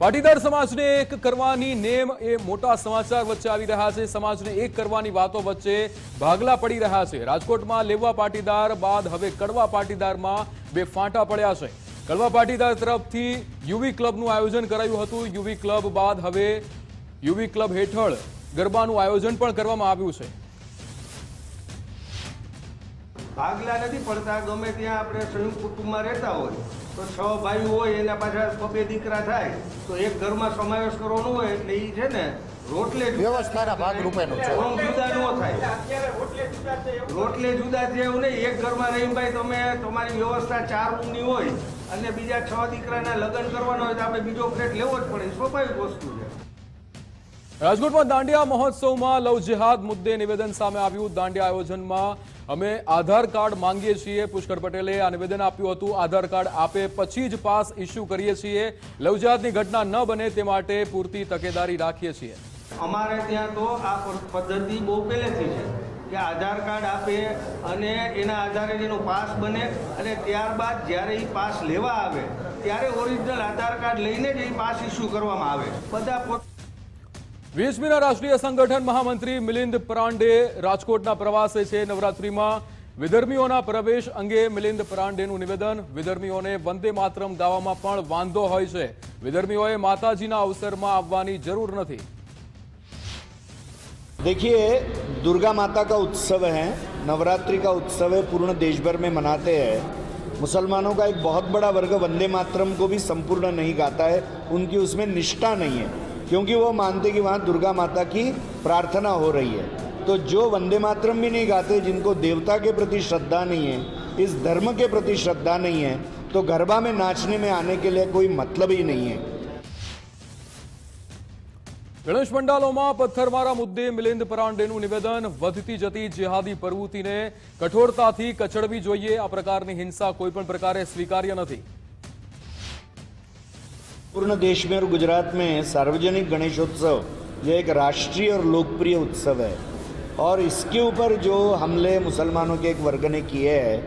પાટીદાર સમાજને એક કરવાની નેમ એ મોટા સમાચાર વચ્ચે આવી રહ્યા છે। સમાજને એક કરવાની વાતો વચ્ચે ભાગલા પડી રહ્યા છે। રાજકોટમાં લેવા પાટીદાર બાદ હવે કડવા પાટીદારમાં બે ફાંટા પડ્યા છે। કડવા પાટીદાર તરફથી યુવી ક્લબનું આયોજન કરાયું હતું। યુવી ક્લબ બાદ હવે યુવી ક્લબ હેઠળ ગરબાનું આયોજન પણ કરવામાં આવ્યું છે। ભાગલા નથી પડતા, ગમે ત્યાં આપણે સંયુક્ત કુટુંબમાં રહેતા હોય તો 6 ભાઈઓ હોય એના પાછળ 2 દીકરા થાય તો એક ઘરમાં સમાવેશ કરવાનો હોય એટલે એ છે ને રોટલે વ્યવસ્થાના ભાગ રૂપેનું છે। જુદા ન થાય, રોટલે જુદા છે એવું નહીં। એક ઘરમાં રહીને ભાઈ તમે તમારી વ્યવસ્થા 4 રૂમની હોય અને બીજા 6 દીકરાના લગ્ન કરવાના હોય તો આપણે બીજો ફ્લેટ લેવો જ પડે, સ્વાભાવિક વસ્તુ છે। રાજકોટમાં દાંડિયા મહોત્સવમાં લવ જેહાદ મુદ્દે નિવેદન સામે આવ્યું। દાંડિયા આયોજનમાં અમે આધાર કાર્ડ માંગીએ છીએ, પુષ્કર પટેલે આ નિવેદન આપ્યું હતું। આધાર કાર્ડ આપે પછી જ પાસ ઇસ્યુ કરીએ છીએ। લવ જેહાદની ઘટના ન બને તે માટે પૂરતી તકેદારી રાખીએ છીએ। અમારે ત્યાં તો આ પદ્ધતિ બહુ પહેલેથી છે કે આધાર કાર્ડ આપે અને એના આધારે એનો પાસ બને અને ત્યારબાદ જ્યારે એ પાસ લેવા આવે ત્યારે ઓરિજિનલ આધાર કાર્ડ લઈને જ એ પાસ ઇસ્યુ કરવામાં આવે। બધા વીએચપીના રાષ્ટ્રીય સંગઠન મહામંત્રી મિલિંદ પરાંડે રાજકોટના પ્રવાસે છે। નવરાત્રીમાં વિધર્મીઓના પ્રવેશ અંગે મિલિંદ પરાંડેનું નિવેદન। વિધર્મીઓને વંદે માતરમ ગાવામાં પણ વાંધો હોય છે। વિધર્મીઓએ માતાજીના અવસરમાં આવવાની જરૂર નથી। देखिए, दुर्गा माता का उत्सव है, नवरात्रि का उत्सव है, पूर्ण देश भर में मनाते हैं। मुसलमानों का एक बहुत बड़ा वर्ग वंदे मातरम को भी संपूर्ण नहीं गाता है, उनकी उसमें निष्ठा नहीं है क्योंकि वो मानते कि वहाँ दुर्गा माता की प्रार्थना हो रही है। तो जो वंदे मातरम भी नहीं गाते, जिनको देवता के प्रति श्रद्धा नहीं है, इस धर्म के प्रति श्रद्धा नहीं है, तो गरबा में नाचने में आने के लिए कोई मतलब ही नहीं है। ગણેશ પંડાલોમાં પથ્થરમારા મુદ્દે મિલિંદ પરાંડેનું નિવેદન। વધતી જતી જેહાદી પ્રવૃત્તિને કઠોરતાથી કચડવી જોઈએ। આ પ્રકારની હિંસા કોઈ પણ પ્રકારે સ્વીકાર્ય નથી। पूर्ण देश में और गुजरात में सार्वजनिक गणेशोत्सव यह एक राष्ट्रीय और लोकप्रिय उत्सव है और इसके ऊपर जो हमले मुसलमानों के एक वर्ग ने किए हैं,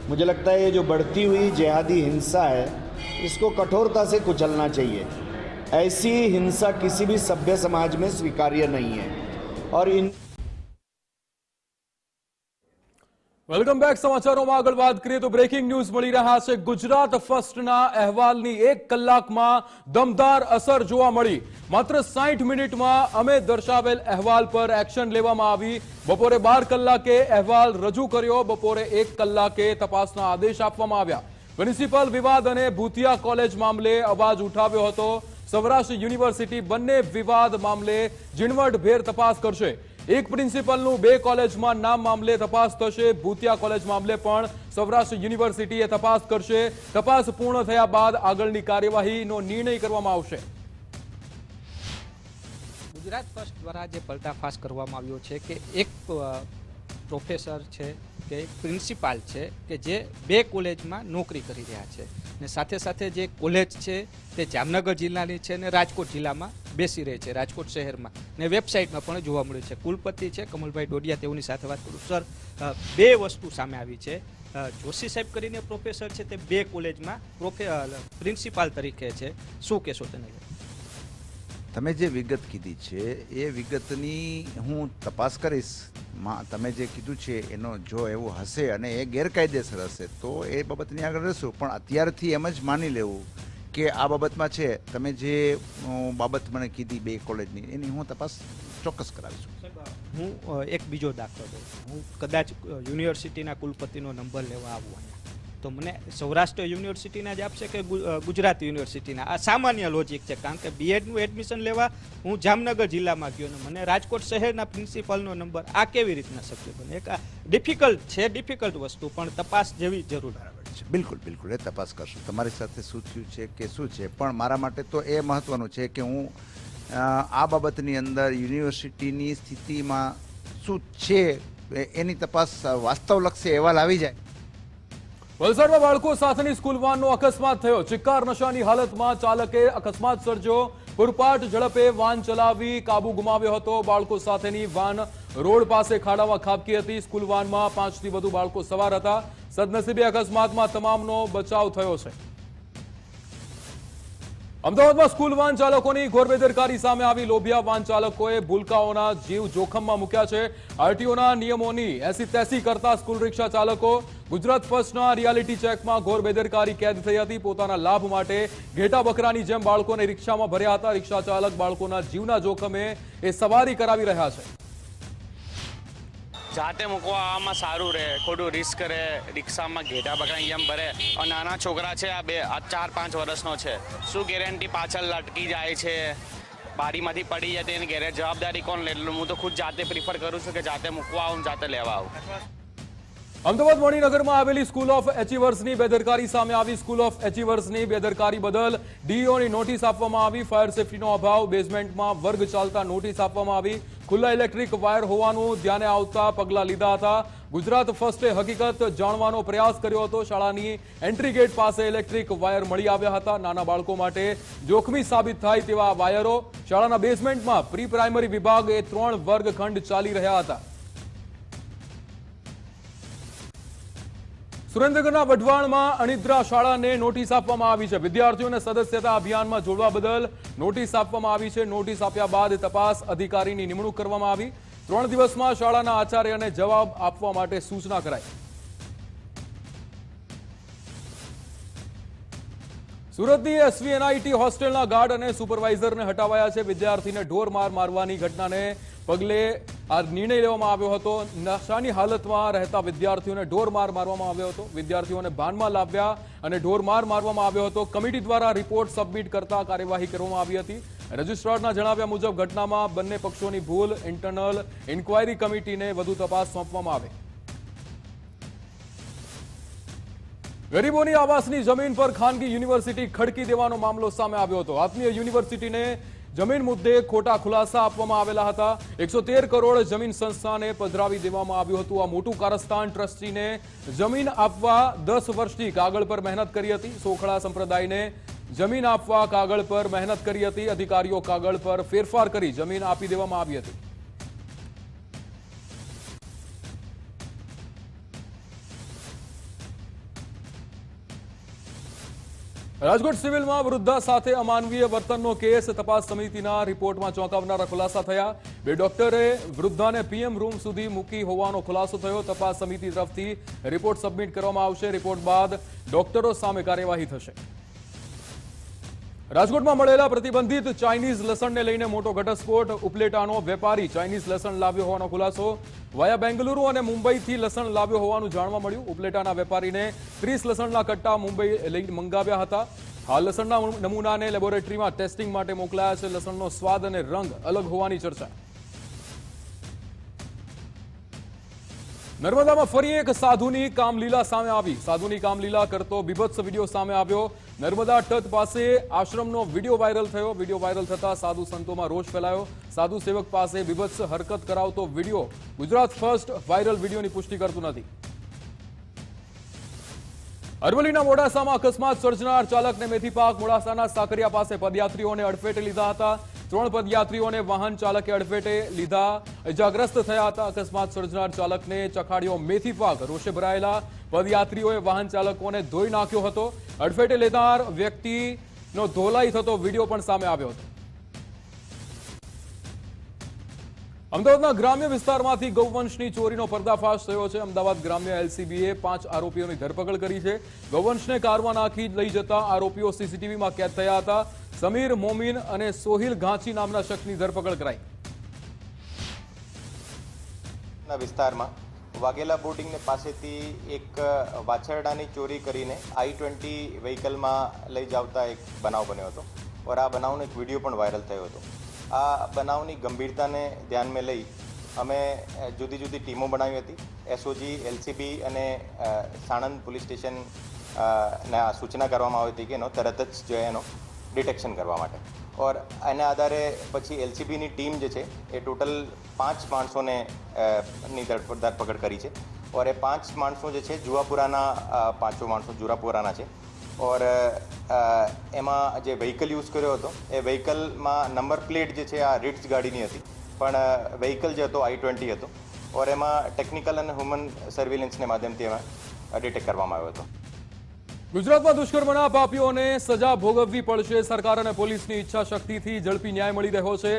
मुझे लगता है ये जो बढ़ती हुई जिहादी हिंसा है इसको कठोरता से कुचलना चाहिए। ऐसी हिंसा किसी भी सभ्य समाज में स्वीकार्य नहीं है और इन વેલકમ બેક। સમાચારોમાં આગળ વાત કરીએ તો બ્રેકિંગ ન્યૂઝ મળી રહ્યા છે। ગુજરાત ફર્સ્ટના અહેવાલની 1 કલાકમાં દમદાર અસર જોવા મળી। માત્ર 60 મિનિટમાં અમે દર્શાવેલ અહેવાલ પર એક્શન લેવામાં આવી। બપોરે 12 કલાકે અહેવાલ રજૂ કર્યો, બપોરે 1 કલાકે તપાસના આદેશ આપવામાં આવ્યા। મ્યુનિસિપલ વિવાદ અને ભૂતિયા કોલેજ મામલે અવાજ ઉઠાવ્યો હતો। સૌરાષ્ટ્ર યુનિવર્સિટી બંને વિવાદ મામલે ઝીણવટભેર તપાસ કરશે। એક પ્રિન્સિપલનું 2 કોલેજમાં નામ મામલે તપાસ થશે। ભૂતિયા કોલેજ મામલે પણ સૌરાષ્ટ્ર યુનિવર્સિટીએ તપાસ કરશે। તપાસ પૂર્ણ થયા બાદ આગળની કાર્યવાહીનો નિર્ણય કરવામાં આવશે। ગુજરાત ફર્સ્ટ દ્વારા જે પર્દાફાશ કરવામાં આવ્યો છે કે એક પ્રોફેસર છે કે એક પ્રિન્સિપાલ છે કે જે 2 કોલેજમાં નોકરી કરી રહ્યા છે ને સાથે સાથે જે કોલેજ છે તે જામનગર જિલ્લાની છે ને રાજકોટ જિલ્લામાં બેસી રહે છે, રાજકોટ શહેરમાં ને વેબસાઇટમાં પણ જોવા મળ્યું છે। કુલપતિ છે કમલભાઈ ડોડિયા, તેઓની સાથે વાત કરું સર, 2 વસ્તુ સામે આવી છે। જોશી સાહેબ કરીને પ્રોફેસર છે તે 2 કોલેજમાં પ્રિન્સિપાલ તરીકે છે, શું કહેશો તેને? તમે જે વિગત કીધી છે એ વિગતની હું તપાસ કરીશ। તમે જે કીધું છે એનો જો એવું હશે અને એ ગેરકાયદેસર હશે તો એ બાબતની આગળ રહેશું, પણ અત્યારથી એમ જ માની લેવું કે આ બાબતમાં છે, તમે જે બાબત મને કીધી 2 કોલેજની, એની હું તપાસ ચોક્કસ કરાવીશું। હું એક બીજો દાખલો દઉં, હું કદાચ યુનિવર્સિટીના કુલપતિનો નંબર લેવા આવું અહીંયા તો મને સૌરાષ્ટ્ર યુનિવર્સિટીના જ આપશે કે ગુજરાત યુનિવર્સિટીના? આ સામાન્ય લોજિક છે, કારણ કે બીએડનું એડમિશન લેવા હું જામનગર જિલ્લામાં ગયો ને મને રાજકોટ શહેરના પ્રિન્સિપલનો નંબર, આ કેવી રીતના શક્ય બને? એક ડિફિકલ્ટ છે, ડિફિકલ્ટ વસ્તુ, પણ તપાસ જેવી જરૂર છે। બિલકુલ બિલકુલ એ તપાસ કરશું। તમારી સાથે શું થયું છે કે શું છે, પણ મારા માટે તો એ મહત્વનું છે કે હું આ બાબતની અંદર યુનિવર્સિટીની સ્થિતિમાં શું છે એની તપાસ વાસ્તવલક્ષી અહેવાલ આવી જાય। વલસાડમાં બાળકો સાથેની સ્કૂલ વાનનો અકસ્માત થયો। ચિક્કાર નશાની હાલતમાં ચાલકે અકસ્માત સર્જ્યો। પૂરપાટ ઝડપે વાન ચલાવી કાબુ ગુમાવ્યો હતો। બાળકો સાથેની વાન રોડ પાસે ખાડામાં ખાબકી હતી। સ્કૂલ વાનમાં 5થી વધુ બાળકો સવાર હતા। સદનસીબે અકસ્માતમાં તમામનો બચાવ થયો છે। અમદાવાદમાં સ્કૂલ વાન ચાલકોની ઘોર બેદરકારી સામે આવી। લોભિયા વાન ચાલકોએ ભૂલકાઓના જીવ જોખમમાં મૂક્યા છે। આરટીઓના નિયમોની એસી તેસી કરતા સ્કૂલ રિક્ષા ચાલકો। ગુજરાત ફર્સ્ટના રિયાલિટી ચેકમાં ઘોર બેદરકારી કેદ થઈ હતી। પોતાના લાભ માટે ઘેટા બકરાની જેમ બાળકોને રિક્ષામાં ભર્યા હતા। રિક્ષા ચાલક બાળકોના જીવના જોખમે એ સવારી કરાવી રહ્યા છે। જાતે મૂકવા આવવામાં સારું રહે, ખોટું રિસ્ક કરે, રિક્ષામાં ઘેટા બકરાની જેમ ભરે। અને નાના છોકરા છે, આ 4-5 વર્ષનો છે, શું ગેરંટી પાછળ લટકી જાય છે, બારીમાંથી પડી જાય તેની ઘેરે જવાબદારી કોણ લે? હું તો ખુદ જાતે પ્રિફર કરું છું કે જાતે મૂકવા આવું, જાતે લેવા આવું। અમદાવાદ મણિનગરમાં આવેલી સ્કૂલ ઓફ એચિવર્સની બેદરકારી સામે આવી। સ્કૂલ ઓફ એચિવર્સની બેદરકારી બદલ ડીઈઓની નોટિસ આપવામાં આવી। ફાયર સેફટીનો અભાવ, બેઝમેન્ટમાં વર્ગ ચાલતા નોટિસ આપવામાં આવી। ખુલ્લા ઇલેક્ટ્રિક વાયર હોવાનું ધ્યાને આવતા પગલાં લીધા હતા। ગુજરાત ફર્સ્ટે હકીકત જાણવાનો પ્રયાસ કર્યો હતો। શાળાની એન્ટ્રી ગેટ પાસે ઇલેક્ટ્રિક વાયર મળી આવ્યા હતા। નાના બાળકો માટે જોખમી સાબિત થાય તેવા વાયરો। શાળાના બેઝમેન્ટમાં પ્રી પ્રાઇમરી વિભાગે 3 વર્ગખંડ ચાલી રહ્યા હતા। સુરેન્દ્રનગરના વઢવાણમાં અણિદ્રા શાળાને નોટિસ આપવામાં આવી છે। વિદ્યાર્થીઓને સદસ્યતા અભિયાનમાં જોડવા બદલ નોટિસ આપવામાં આવી છે। નોટિસ આપ્યા બાદ તપાસ અધિકારીની નિમણૂક કરવામાં આવી। 3 દિવસમાં શાળાના આચાર્યને જવાબ આપવા માટે સૂચના કરાઈ। સુરતની એસવીએનઆઈટી હોસ્ટેલના ગાર્ડ અને સુપરવાઇઝરને હટાવાયા છે। વિદ્યાર્થીને ઢોરમાર મારવાની ઘટનાને પગલે આ નિર્ણય લેવામાં આવ્યો હતો। નશાની હાલતમાં રહેતા વિદ્યાર્થીઓને ઢોરમાર મારવામાં આવ્યો હતો। વિદ્યાર્થીઓને ભાનમાં લાવ્યા અને ઢોરમાર મારવામાં આવ્યો હતો। કમિટી દ્વારા રિપોર્ટ સબમિટ કરતા કાર્યવાહી કરવામાં આવી હતી। રજિસ્ટ્રારના જણાવ્યા મુજબ ઘટનામાં બંને પક્ષોની ભૂલ, ઇન્ટરનલ ઇન્ક્વાયરી કમિટીને વધુ તપાસ સોંપવામાં આવે। ગરીબોની આવાસની જમીન પર ખાનગી યુનિવર્સિટી ખડકી દેવાનો મામલો સામે આવ્યો હતો। આત્મીય યુનિવર્સિટીને જમીન મુદ્દે ખોટા ખુલાસા આપવામાં આવેલા હતા। 113 કરોડ જમીન સંસ્થાને પધરાવી દેવામાં આવ્યું હતું। આ મોટું કારસ્તાન ટ્રસ્ટીને જમીન આપવા 10 વર્ષથી કાગળ પર મહેનત કરી હતી। સોખડા સંપ્રદાયને જમીન આપવા કાગળ પર મહેનત કરી હતી. અધિકારીઓ કાગળ પર ફેરફાર કરી જમીન આપી દેવામાં આવી હતી. રાજકોટ સિવિલમાં વૃદ્ધા સાથે અમાનવીય વર્તનનો કેસ. તપાસ સમિતિના રિપોર્ટમાં ચોંકાવનારા ખુલાસા થયા. 2 ડોક્ટરે વૃદ્ધાને પીએમ રૂમ સુધી મૂકી હોવાનો ખુલાસો થયો. તપાસ સમિતિ તરફથી રિપોર્ટ સબમિટ કરવામાં આવશે. રિપોર્ટ બાદ ડોક્ટરો સામે કાર્યવાહી થશે. રાજકોટમાં મળેલા પ્રતિબંધિત ચાઇનીઝ લસણને લઈને મોટો ઘટસ્ફોટ. ઉપલેટાનો વેપારી ચાઇનીઝ લસણ લાવ્યો હોવાનો ખુલાસો. વાયા બેંગલુરુ અને મુંબઈથી લસણ લાવ્યો હોવાનું જાણવા મળ્યું. ઉપલેટાના વેપારીને 30 લસણના કટ્ટા મુંબઈ લઈ મંગાવ્યા હતા. હાલ લસણના નમૂનાને લેબોરેટરીમાં ટેસ્ટિંગ માટે મોકલાયા છે. લસણનો સ્વાદ અને રંગ અલગ હોવાની ચર્ચા. નર્મદામાં ફરી એક સાધુની કામલીલા સામે આવી. સાધુની કામલીલા કરતો બીભત્સ વિડીયો સામે આવ્યો. નર્મદા તટ પાસે આશ્રમનો વિડીયો વાયરલ થયો. વિડીયો વાયરલ થતા સાધુ સંતોમાં રોષ ફેલાયો. સાધુ સેવક પાસે બીભત્સ હરકત કરાવતો વિડીયો ગુજરાત ફર્સ્ટ વાયરલ વિડીયોની પુષ્ટિ કરતું નથી. અરવલ્લીના મોડાસામાં અકસ્માત સર્જનાર ચાલકને મેથીપાક. મોડાસાના સાકરિયા પાસે પદયાત્રીઓને અડફેટે લીધા હતા. 3 પદયાત્રીઓને વાહન ચાલકે અડફેટે લીધા. ઇજાગ્રસ્ત થયા હતા. અકસ્માત સર્જનાર ચાલકને ચખાડ્યો મેથીપાક. રોષે ભરાયેલા પદયાત્રીઓએ વાહન ચાલકોને ધોઈ નાખ્યો હતો. અડફેટે લેનાર વ્યક્તિનો ધોલાઈ થતો વિડીયો પણ સામે આવ્યો હતો. અમદાવાદના ગ્રામ્ય વિસ્તારમાંથી ગૌવંશની ચોરીનો પર્દાફાશ થયો છે. અમદાવાદ ગ્રામ્ય એલસીબીએ 5 આરોપીઓની ધરપકડ કરી છે. ગૌવંશને કારમાં નાખી લઈ જતા આરોપીઓ સીસીટીવીમાં કેદ થયા હતા. સમીર મોમીન અને સોહિલ ઘાંચી નામના શખ્સની ધરપકડ કરાઈ. વિસ્તારમાં વાઘેલા બોર્ડિંગને પાસેથી એક વાછરડાની ચોરી કરીને i20 વ્હીકલમાં લઈ જાવતા એક બનાવ બન્યો હતો. और આ બનાવનો એક વિડીયો પણ વાયરલ થયો હતો. આ બનાવની ગંભીરતાને ધ્યાનમાં લઈ અમે જુદી જુદી ટીમો બનાવી હતી. એસઓજી, એલસીબી અને સાણંદ પોલીસ સ્ટેશન ને સૂચના કરવામાં આવી હતી કે એનો તરત જ જો એનો ડિટેક્શન કરવા માટે. और એના આધારે પછી એલસીબીની ટીમ જે છે એ ટોટલ 5 માણસોને ની ધરપકડ કરી છે. और એ 5 માણસો જે છે જુવાપુરાના 5 માણસો જુરાપુરાના છે. और એમાં જે વ્હીકલ યુઝ કર્યો હતો એ વ્હીકલમાં નંબર પ્લેટ જે છે આ રીટ્સ ગાડીની હતી, પણ વ્હીકલ જે હતો i20 હતો. और એમાં ટેકનિકલ અને હ્યુમન સર્વેલન્સને માધ્યમથી એમાં ડિટેક્ટ કરવામાં આવ્યો હતો. ગુજરાતમાં દુષ્કર્મના પાપીઓને સજા ભોગવવી પડશે. સરકાર અને પોલીસની ઈચ્છા શક્તિથી ઝડપી ન્યાય મળી રહ્યો છે.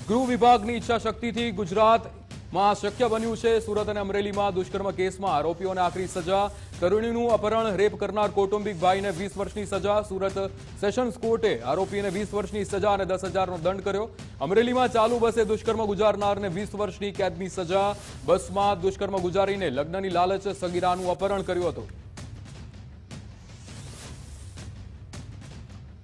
ગૃહ વિભાગની ઈચ્છા શક્તિથી ગુજરાતમાં શક્ય બન્યું છે. સુરત અને અમરેલીમાં દુષ્કર્મ કેસમાં આરોપીઓને આકરી સજા. તરુણીનું અપહરણ, રેપ કરનાર કૌટુંબિક ભાઈને 20 વર્ષની સજા. સુરત સેશન્સ કોર્ટે આરોપીને 20 વર્ષની સજા અને 10,000નો દંડ કર્યો. અમરેલીમાં ચાલુ બસે દુષ્કર્મ ગુજારનારને 20 વર્ષની કેદની સજા. બસમાં દુષ્કર્મ ગુજારીને લગ્નની લાલચ સગીરાનું અપહરણ કર્યું હતું.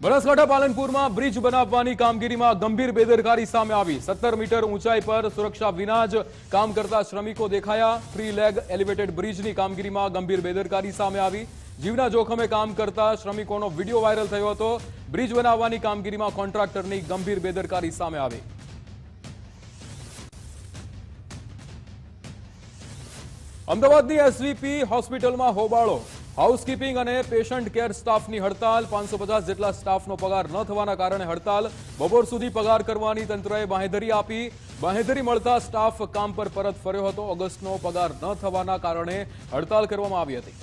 બનાસકાંઠા પાલનપુરમાં બ્રિજ બનાવવાની કામગીરીમાં ગંભીર બેદરકારી સામે આવી. 17 મીટર ઊંચાઈ પર સુરક્ષા વિના જ કામ કરતા શ્રમિકો દેખાયા. 3 લેગ એલિવેટેડ બ્રિજની કામગીરીમાં ગંભીર બેદરકારી સામે આવી. જીવના જોખમે કામ કરતા શ્રમિકોનો વિડીયો વાયરલ થયો હતો. બ્રિજ બનાવવાની કામગીરીમાં કોન્ટ્રાક્ટરની ગંભીર બેદરકારી સામે આવી. અમદાવાદની એસવીપી હોસ્પિટલમાં હોબાળો. હાઉસકીપિંગ અને પેશન્ટ કેર સ્ટાફની હડતાલ. 550 જેટલા સ્ટાફનો પગાર ન થવાના કારણે હડતાલ. બપોર સુધી પગાર કરવાની તંત્રએ બાંહેધરી આપી. બાંહેધરી મળતા સ્ટાફ કામ પર પરત ફર્યો હતો. ઓગસ્ટનો પગાર ન થવાના કારણે હડતાલ કરવામાં આવી હતી.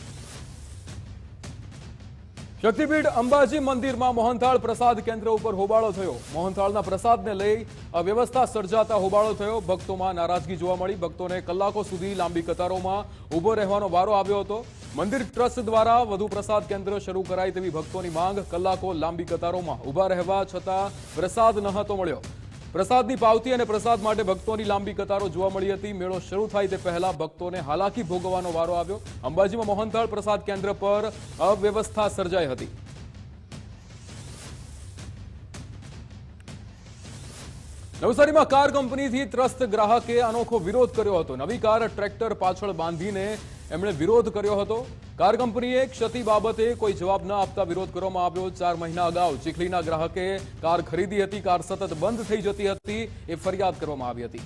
શક્તિપીઠ અંબાજી મંદિરમાં મોહનથાળ પ્રસાદ કેન્દ્ર ઉપર હોબાળો થયો. મોહનથાળના પ્રસાદને લઈ અવ્યવસ્થા સર્જાતા હોબાળો થયો. ભક્તોમાં નારાજગી જોવા મળી. ભક્તોને કલાકો સુધી લાંબી કતારોમાં ઊભો રહેવાનો વારો આવ્યો હતો. મંદિર ટ્રસ્ટ દ્વારા વધુ પ્રસાદ કેન્દ્ર શરૂ કરાય તેવી ભક્તોની માંગ. કલાકો લાંબી કતારોમાં ઊભા રહેવા છતાં પ્રસાદ ન હતો મળ્યો. પ્રસાદની પાવતી અને પ્રસાદ માટે ભક્તોની લાંબી કતારો જોવા મળી હતી. મેળો શરૂ થાય તે પહેલા ભક્તોને હાલાકી ભોગવવાનો વારો આવ્યો. અંબાજીમાં મોહનથાળ પ્રસાદ કેન્દ્ર પર અવ્યવસ્થા સર્જાઈ હતી. નવસારીમાં કાર કંપનીથી ત્રસ્ત ગ્રાહકે અનોખો વિરોધ કર્યો હતો. નવી કાર ટ્રેક્ટર પાછળ બાંધીને એમણે વિરોધ કર્યો હતો. કાર કંપનીએ ક્ષતિ બાબતે કોઈ જવાબ ન આપતા વિરોધ કરવામાં આવ્યો. 4 મહિના અગાઉ ચીખલીના ગ્રાહકે કાર ખરીદી હતી. કાર સતત બંધ થઈ જતી હતી એ ફરિયાદ કરવામાં આવી હતી.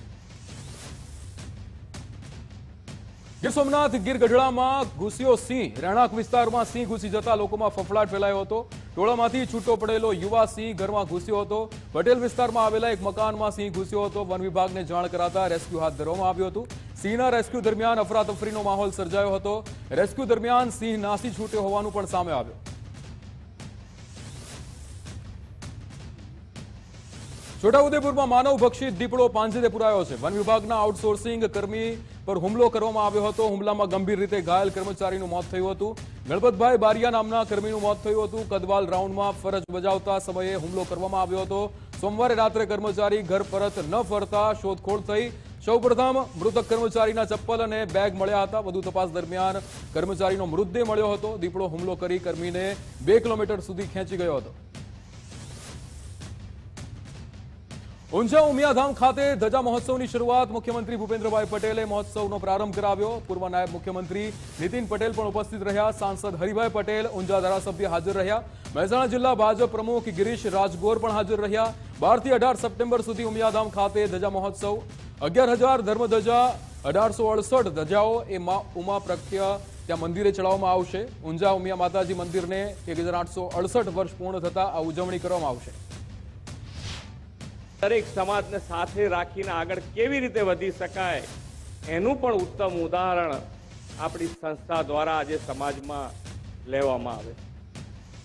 ગીર સોમનાથ ગીર ગઢડામાં ઘૂસ્યો સિંહ. રહેણાંક વિસ્તારમાં સિંહ ઘૂસી જતા લોકોમાં ફફડાટ ફેલાયો હતો. ટોળામાંથી છૂટો પડેલો યુવા સિંહ ઘરમાં ઘૂસ્યો હતો. પટેલ વિસ્તારમાં આવેલા એક મકાનમાં સિંહ ઘૂસ્યો હતો. વન વિભાગને જાણ કરાતા રેસ્ક્યુ હાથ ધરવામાં આવ્યું હતું. સિંહના રેસ્ક્યુ દરમિયાન અફરાતફરીનો માહોલ સર્જાયો હતો. રેસ્ક્યુ દરમિયાન સિંહ નાસી છૂટ્યો હોવાનું પણ સામે આવ્યું. છોટાઉદેપુરમાં માનવ ભક્ષિત દીપડો પાંજરે પુરાયો છે. વન વિભાગના આઉટસોર્સિંગ કર્મી પર હુમલો કરવામાં આવ્યો હતો. હુમલામાં ગંભીર રીતે ઘાયલ કર્મચારીનું મોત થયું હતું. ગણપતભાઈ બારિયા નામના કર્મીનું મોત થયું હતું. કદવાલ રાઉન્ડમાં ફરજ બજાવતા સમયે હુમલો કરવામાં આવ્યો હતો. સોમવારે રાત્રે કર્મચારી ઘર પરત ન ફરતા શોધખોળ થઈ. સૌપ્રથમ મૃતક કર્મચારીના ચપ્પલ અને બેગ મળ્યા હતા. વધુ તપાસ દરમિયાન કર્મચારીનો મૃતદેહ મળ્યો હતો. દીપડો હુમલો કરી કર્મીને 2 કિલોમીટર સુધી ખેંચી ગયો હતો. ઊંઝા ઉમિયાધામ ખાતે ધજા મહોત્સવની શરૂઆત મુખ્યમંત્રી ભૂપેન્દ્રભાઈ પટેલે મહોત્સવનો પ્રારંભ કરાવ્યો. પૂર્વ નાયબ મુખ્યમંત્રી નીતિન પટેલ પણ ઉપસ્થિત રહ્યા. સાંસદ હરિભાઈ પટેલ, ઊંઝા ધારાસભ્ય હાજર રહ્યા. મહેસાણા જિલ્લા ભાજપ પ્રમુખ ગિરીશ રાજગોર પણ હાજર રહ્યા. 12 થી 18 સપ્ટેમ્બર સુધી ઉમિયાધામ ખાતે ધજા મહોત્સવ. 11,000 ધર્મધજા, 1868 ધજાઓ એ ઉમા પ્રખ્ય ત્યાં મંદિરે ચડાવવામાં આવશે. ઊંઝા ઉમિયા માતાજી મંદિરને 1868 વર્ષ પૂર્ણ થતા આ ઉજવણી કરવામાં આવશે. દરેક સમાજને સાથે રાખીને આગળ કેવી રીતે વધી શકાય એનું પણ ઉત્તમ ઉદાહરણ આપણી સંસ્થા દ્વારા આજે સમાજમાં લેવામાં આવે.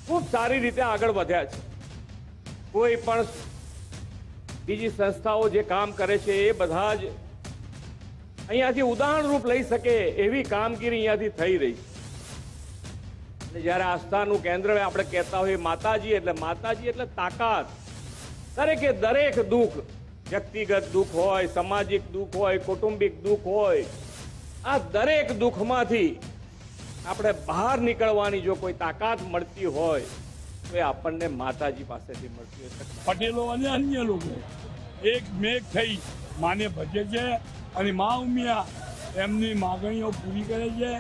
ખૂબ સારી રીતે આગળ વધ્યા છે. કોઈ પણ બીજી સંસ્થાઓ જે કામ કરે છે એ બધા જ અહીંયાથી ઉદાહરણરૂપ લઈ શકે એવી કામગીરી અહીંયાથી થઈ રહી છે. જ્યારે આસ્થાનું કેન્દ્ર આપણે કહેતા હોઈએ માતાજી એટલે તાકાત. દરેકે દરેક દુઃખ, વ્યક્તિગત દુઃખ હોય, સામાજિક દુઃખ હોય, કૌટુંબિક દુઃખ હોય, આ દરેક દુઃખમાંથી આપણે બહાર નીકળવાની જો કોઈ તાકાત મળતી હોય તો એ આપણને માતાજી પાસેથી મળતી હોય. પટેલો અને અન્ય લોકો એક મેઘ થઈ માને ભજે છે અને મા ઉમિયા એમની માગણીઓ પૂરી કરે છે.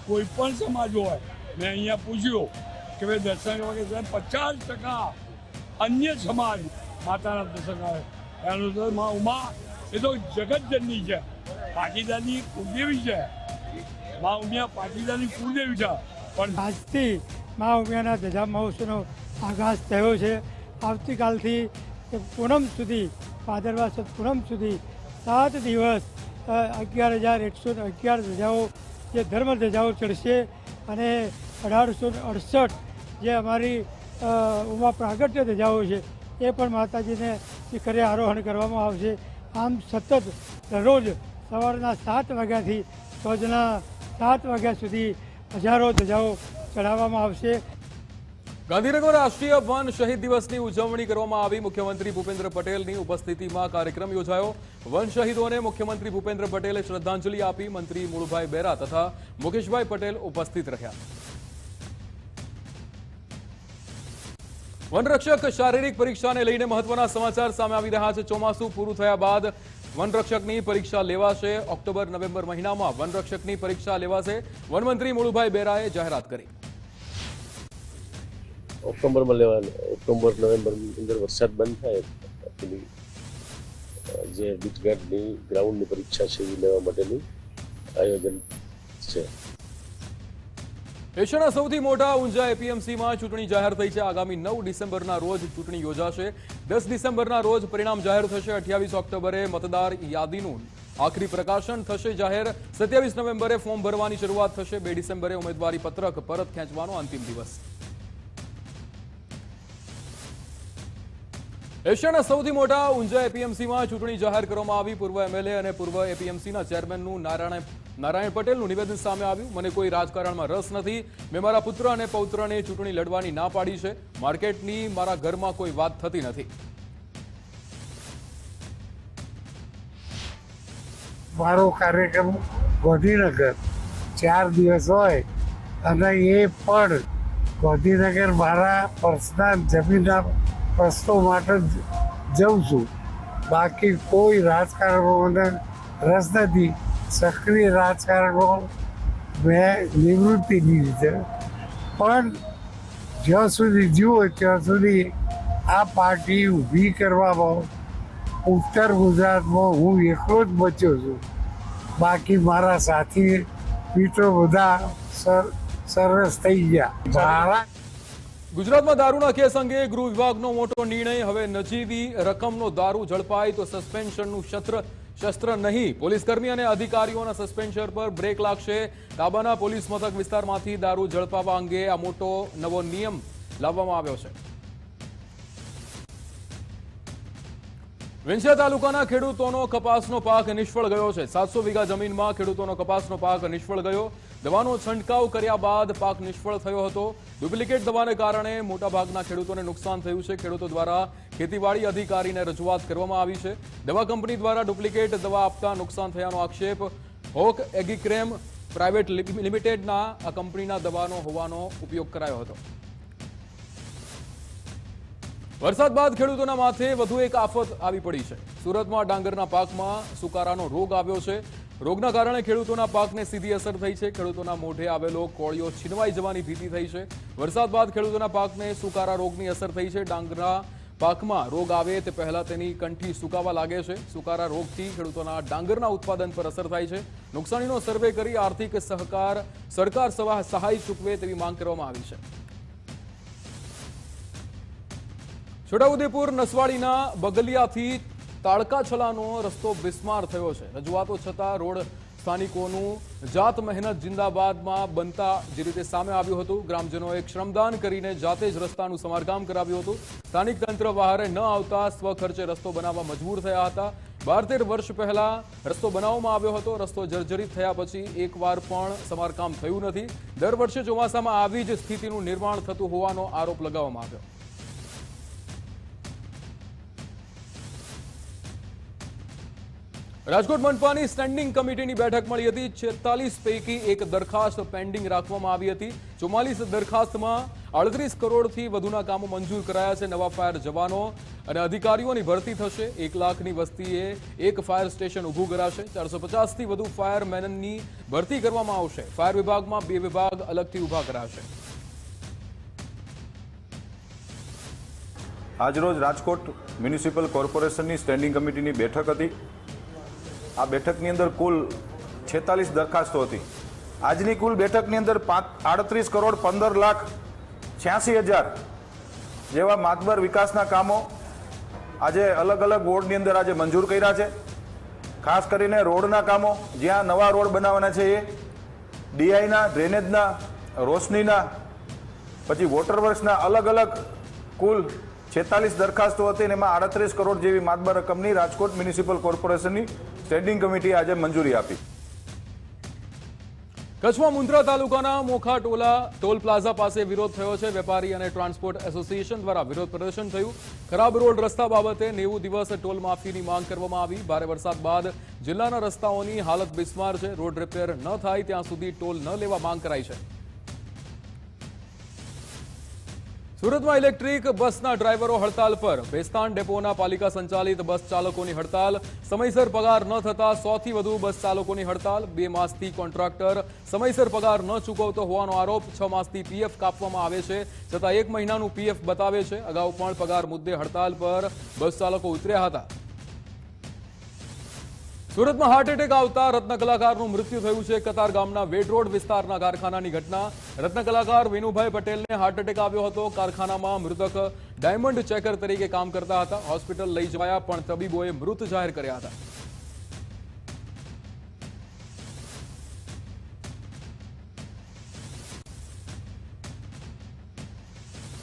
કોઈ પણ સમાજ હોય, મેં અહીંયા પૂછ્યું કે ભાઈ દર્શન વગેરે 50% અન્ય સમાજ માતાના દર્શન આવે. એનું તો મા ઉમા એ તો જગતજનની છે, પાટીદારની કુળદેવી છે. મા ઉમિયા પાટીદારની કુળદેવી છે. પણ આજથી મા ઉમિયાના ધજા મહોત્સવનો આગાજ થયો છે. આવતીકાલથી પૂનમ સુધી, ભાદરવા સુદ પૂનમ સુધી 7 દિવસ 11,111 ધજાઓ જે ધર્મ ધજાઓ ચડશે અને 1868 જે અમારી ઉમા પ્રાગટ્ય ધજાઓ છે એ પણ માતાજીને શિખરે આરોહણ કરવામાં આવશે. આમ સતત દરરોજ સવારના 7 વાગ્યાથી સાંજના 7 વાગ્યા સુધી હજારો ધજાઓ ચડાવવામાં આવશે. ગાંધીનગર રાષ્ટ્રીય વન શહીદ દિવસની ઉજવણી કરવામાં આવી. મુખ્યમંત્રી ભૂપેન્દ્ર પટેલની ઉપસ્થિતિમાં કાર્યક્રમ યોજાયો. વન શહીદોને મુખ્યમંત્રી ભૂપેન્દ્ર પટેલે શ્રદ્ધાંજલિ આપી. મંત્રી મુળુભાઈ બેરા તથા મુકેશભાઈ પટેલ ઉપસ્થિત રહ્યા. વનરક્ષક શારીરિક પરીક્ષાને લઈને મહત્વના સમાચાર સામે આવી રહ્યા છે. ચોમાસું પૂરું થયા બાદ વનરક્ષકની પરીક્ષા લેવાશે. ઓક્ટોબર-નવેમ્બર મહિનામાં વનરક્ષકની પરીક્ષા લેવાશે. વનમંત્રી મુળુભાઈ બેરાએ જાહેરાત કરી. ઓક્ટોબરમાં લેવાનું. ઓક્ટોબર-નવેમ્બરની અંદર વરસાદ બંધ થાય એની જે બીટગાર્ડની ગ્રાઉન્ડની પરીક્ષા છે એ લેવા માટેનું આયોજન છે. એશિયાના સૌથી મોટા ઊંઝા એપીએમસીમાં ચૂંટણી જાહેર થઈ છે. આગામી 9 ડિસેમ્બરના રોજ ચૂંટણી યોજાશે. 10 ડિસેમ્બરના રોજ પરિણામ જાહેર થશે. 28 ઓક્ટોબરે મતદાર યાદીનું આખરી પ્રકાશન થશે જાહેર. 27 નવેમ્બરે ફોર્મ ભરવાની શરૂઆત થશે. 2 ડિસેમ્બરે ઉમેદવારી પત્રક પરત ખેંચવાનો અંતિમ દિવસ. એશિયાના સૌથી મોટા ઊંઝા એપીએમસીમાં ચૂંટણી જાહેર કરવામાં આવી. પૂર્વ એમએલએ અને પૂર્વ એપીએમસીના ચેરમેનનું નારાયણ પટેલનું નિવેદન સામે આવ્યું. મને કોઈ રાજકારણમાં રસ નથી. મેં મારા પુત્ર અને પૌત્રને ચૂંટણી લડવાની ના પાડી છે. માર્કેટની મારા ઘરમાં કોઈ વાત થતી નથી. મારો કાર્યક્રમ ગાંધીનગર 4 દિવસ હોય અને એ પણ ગાંધીનગર મારા પર્સનલ જમીનના પ્રશ્નો માટે જઉં છું. બાકી કોઈ રાજકારણોને રસ નથી. સક્રિય રાજકારણો મેં નિવૃત્તિ લીધી છે. પણ જ્યાં સુધી જીવો ત્યાં સુધી આ પાર્ટી ઊભી કરવામાં ઉત્તર ગુજરાતમાં હું એકલો જ બચ્યો છું. બાકી મારા સાથી પીતો બધા સરસ થઈ ગયા. ગુજરાતમાં દારૂના કેસ અંગે ગૃહ વિભાગનો મોટો નિર્ણય. હવે નજીવી રકમનો દારૂ ઝડપાય તો સસ્પેન્શનનું શસ્ત્ર નહીં. પોલીસકર્મી અને અધિકારીઓના સસ્પેન્શન પર બ્રેક લાગશે. તાબાના પોલીસ મથક વિસ્તારમાંથી દારૂ ઝડપાવવા અંગે આ મોટો નવો નિયમ લાવવામાં આવ્યો છે. વિંછિયા તાલુકાના ખેડૂતોનો કપાસનો પાક નિષ્ફળ ગયો છે. 700 વીઘા જમીનમાં ખેડૂતોનો કપાસનો પાક નિષ્ફળ ગયો. દવાનો છંટકાવ કર્યા બાદ પાક નિષ્ફળ થયો હતો. ડુપ્લિકેટ દવાને કારણે મોટાભાગના ખેડૂતોને નુકસાન થયું છે. ખેડૂતો દ્વારા ખેતીવાડી અધિકારીને રજૂઆત કરવામાં આવી છે. દવા કંપની દ્વારા ડુપ્લિકેટ દવા આપતા નુકસાન થયાનો આક્ષેપ હોક એગ્રીક્રેમ પ્રાઇવેટ લિમિટેડના આ કંપનીના દવાનો હોવાનો ઉપયોગ કરાયો હતો. વરસાદ બાદ ખેડૂતોના માથે વધુ એક આફત આવી પડી છે. સુરતમાં ડાંગરના પાકમાં સુકારાનો રોગ આવ્યો છે. રોગના કારણે ખેડૂતોના પાકને સીધી અસર થઈ છે. ખેડૂતોના મોઢે આવેલો કોળિયો છીનવાઈ જવાની ભીતિ થઈ છે. વરસાદ બાદ ખેડૂતોના પાકને સુકારા રોગની અસર થઈ છે. ડાંગરના પાકમાં રોગ આવે તે પહેલા તેની કંઠી સુકાવા લાગે છે. સુકારા રોગથી ખેડૂતોના ડાંગરના ઉત્પાદન પર અસર થાય છે. નુકસાનીનો સર્વે કરી આર્થિક સરકાર સહાય ચૂકવે તેવી માંગ કરવામાં આવી છે. છોટાઉદેપુર નસવાડીના બગલિયાથી તાળકાછલાનો રસ્તો બિસ્માર થયો છે. રજૂઆતો છતાં રોડ સ્થાનિકોનું જાત મહેનત જિંદાબાદમાં બનતા જે રીતે સામે આવ્યું હતું. ગ્રામજનોએ શ્રમદાન કરીને જાતે જ રસ્તાનું સમારકામ કરાવ્યું હતું. સ્થાનિક તંત્ર વહારે ન આવતા સ્વખર્ચે રસ્તો બનાવવા મજબૂર થયા હતા. 12-13 વર્ષ પહેલા રસ્તો બનાવવામાં આવ્યો હતો. રસ્તો જર્જરિત થયા પછી એકવાર પણ સમારકામ થયું નથી. દર વર્ષે ચોમાસામાં આવી જ સ્થિતિનું નિર્માણ થતું હોવાનો આરોપ લગાવવામાં આવ્યો. રાજકોટ મનપાની સ્ટેન્ડિંગ કમિટીની બેઠક મળી હતી. 46 પૈકી એક દરખાસ્ત પેન્ડિંગ રાખવામાં આવી હતી. 44 દરખાસ્તમાં 38 કરોડથી વધુના કામો મંજૂર કરાયા છે. નવા ફાયર જવાનો અને અધિકારીઓની ભરતી થશે. 1 લાખની વસ્તીએ એક ફાયર સ્ટેશન ઊભું કરાશે. 450થી વધુ ફાયરમેનની ભરતી કરવામાં આવશે. ફાયર વિભાગમાં 2 વિભાગ અલગથી ઊભા કરાશે. આજરોજ રાજકોટ મ્યુનિસિપલ કોર્પોરેશનની સ્ટેન્ડિંગ કમિટીની બેઠક હતી. આ બેઠકની અંદર કુલ 46 દરખાસ્તો હતી. આજની કુલ બેઠકની અંદર 38 કરોડ 15 લાખ 86 હજાર જેવા માતબર વિકાસના કામો આજે અલગ અલગ વોર્ડની અંદર આજે મંજૂર કર્યા છે. ખાસ કરીને રોડના કામો, જ્યાં નવા રોડ બનાવવાના છે એ ડીઆઈના, ડ્રેનેજના, રોશનીના, પછી વોટરવર્ક્સના અલગ અલગ કુલ 46 દરખાસ્તો હતી. એમાં 38 કરોડ જેવી માતબર રકમની રાજકોટ મ્યુનિસિપલ કોર્પોરેશનની સ્ટેન્ડિંગ કમિટી આજે મંજૂરી આપી. કચ્છમાં મુન્દ્રા તાલુકાના મોખા ટોલ પ્લાઝા પાસે વિરોધ થયો છે. વેપારી અને ટ્રાન્સપોર્ટ એસોસિએશન દ્વારા વિરોધ પ્રદર્શન થયું. ખરાબ રોડ રસ્તા બાબતે 90 દિવસ ટોલ માફીની માંગ કરવામાં આવી. ભારે વરસાદ બાદ જિલ્લાના રસ્તાઓની હાલત બિસ્માર છે. રોડ રિપેર ન થાય ત્યાં સુધી ટોલ ન લેવા માંગ કરાઈ છે. સુરતમાં ઇલેક્ટ્રિક બસના ડ્રાઈવરો હડતાલ પર. બેસ્તાન ડેપોના પાલિકા સંચાલિત બસ ચાલકોની હડતાલ. સમયસર પગાર ન થતા 100થી વધુ બસ ચાલકોની હડતાલ. 2 માસથી કોન્ટ્રાક્ટર સમયસર પગાર ન ચૂકવતો હોવાનો આરોપ. 6 માસથી પીએફ કાપવામાં આવે છે છતાં 1 મહિનાનું પીએફ બતાવે છે. અગાઉ પણ પગાર મુદ્દે હડતાલ પર બસ ચાલકો ઉતર્યા હતા. સુરતમાં હાર્ટ એટેક આવતા રત્ન કલાકારનું મૃત્યુ થયું છે. કતાર ગામના વેડ રોડ વિસ્તારના કારખાનાની ઘટના. રત્ન કલાકાર વિનુભાઈ પટેલને હાર્ટ એટેક આવ્યો હતો. કારખાનામાં મૃતક ડાયમંડ ચેકર તરીકે કામ કરતા હતા. હોસ્પિટલ લઈ જવાયા પણ તબીબોએ મૃત જાહેર કર્યા હતા.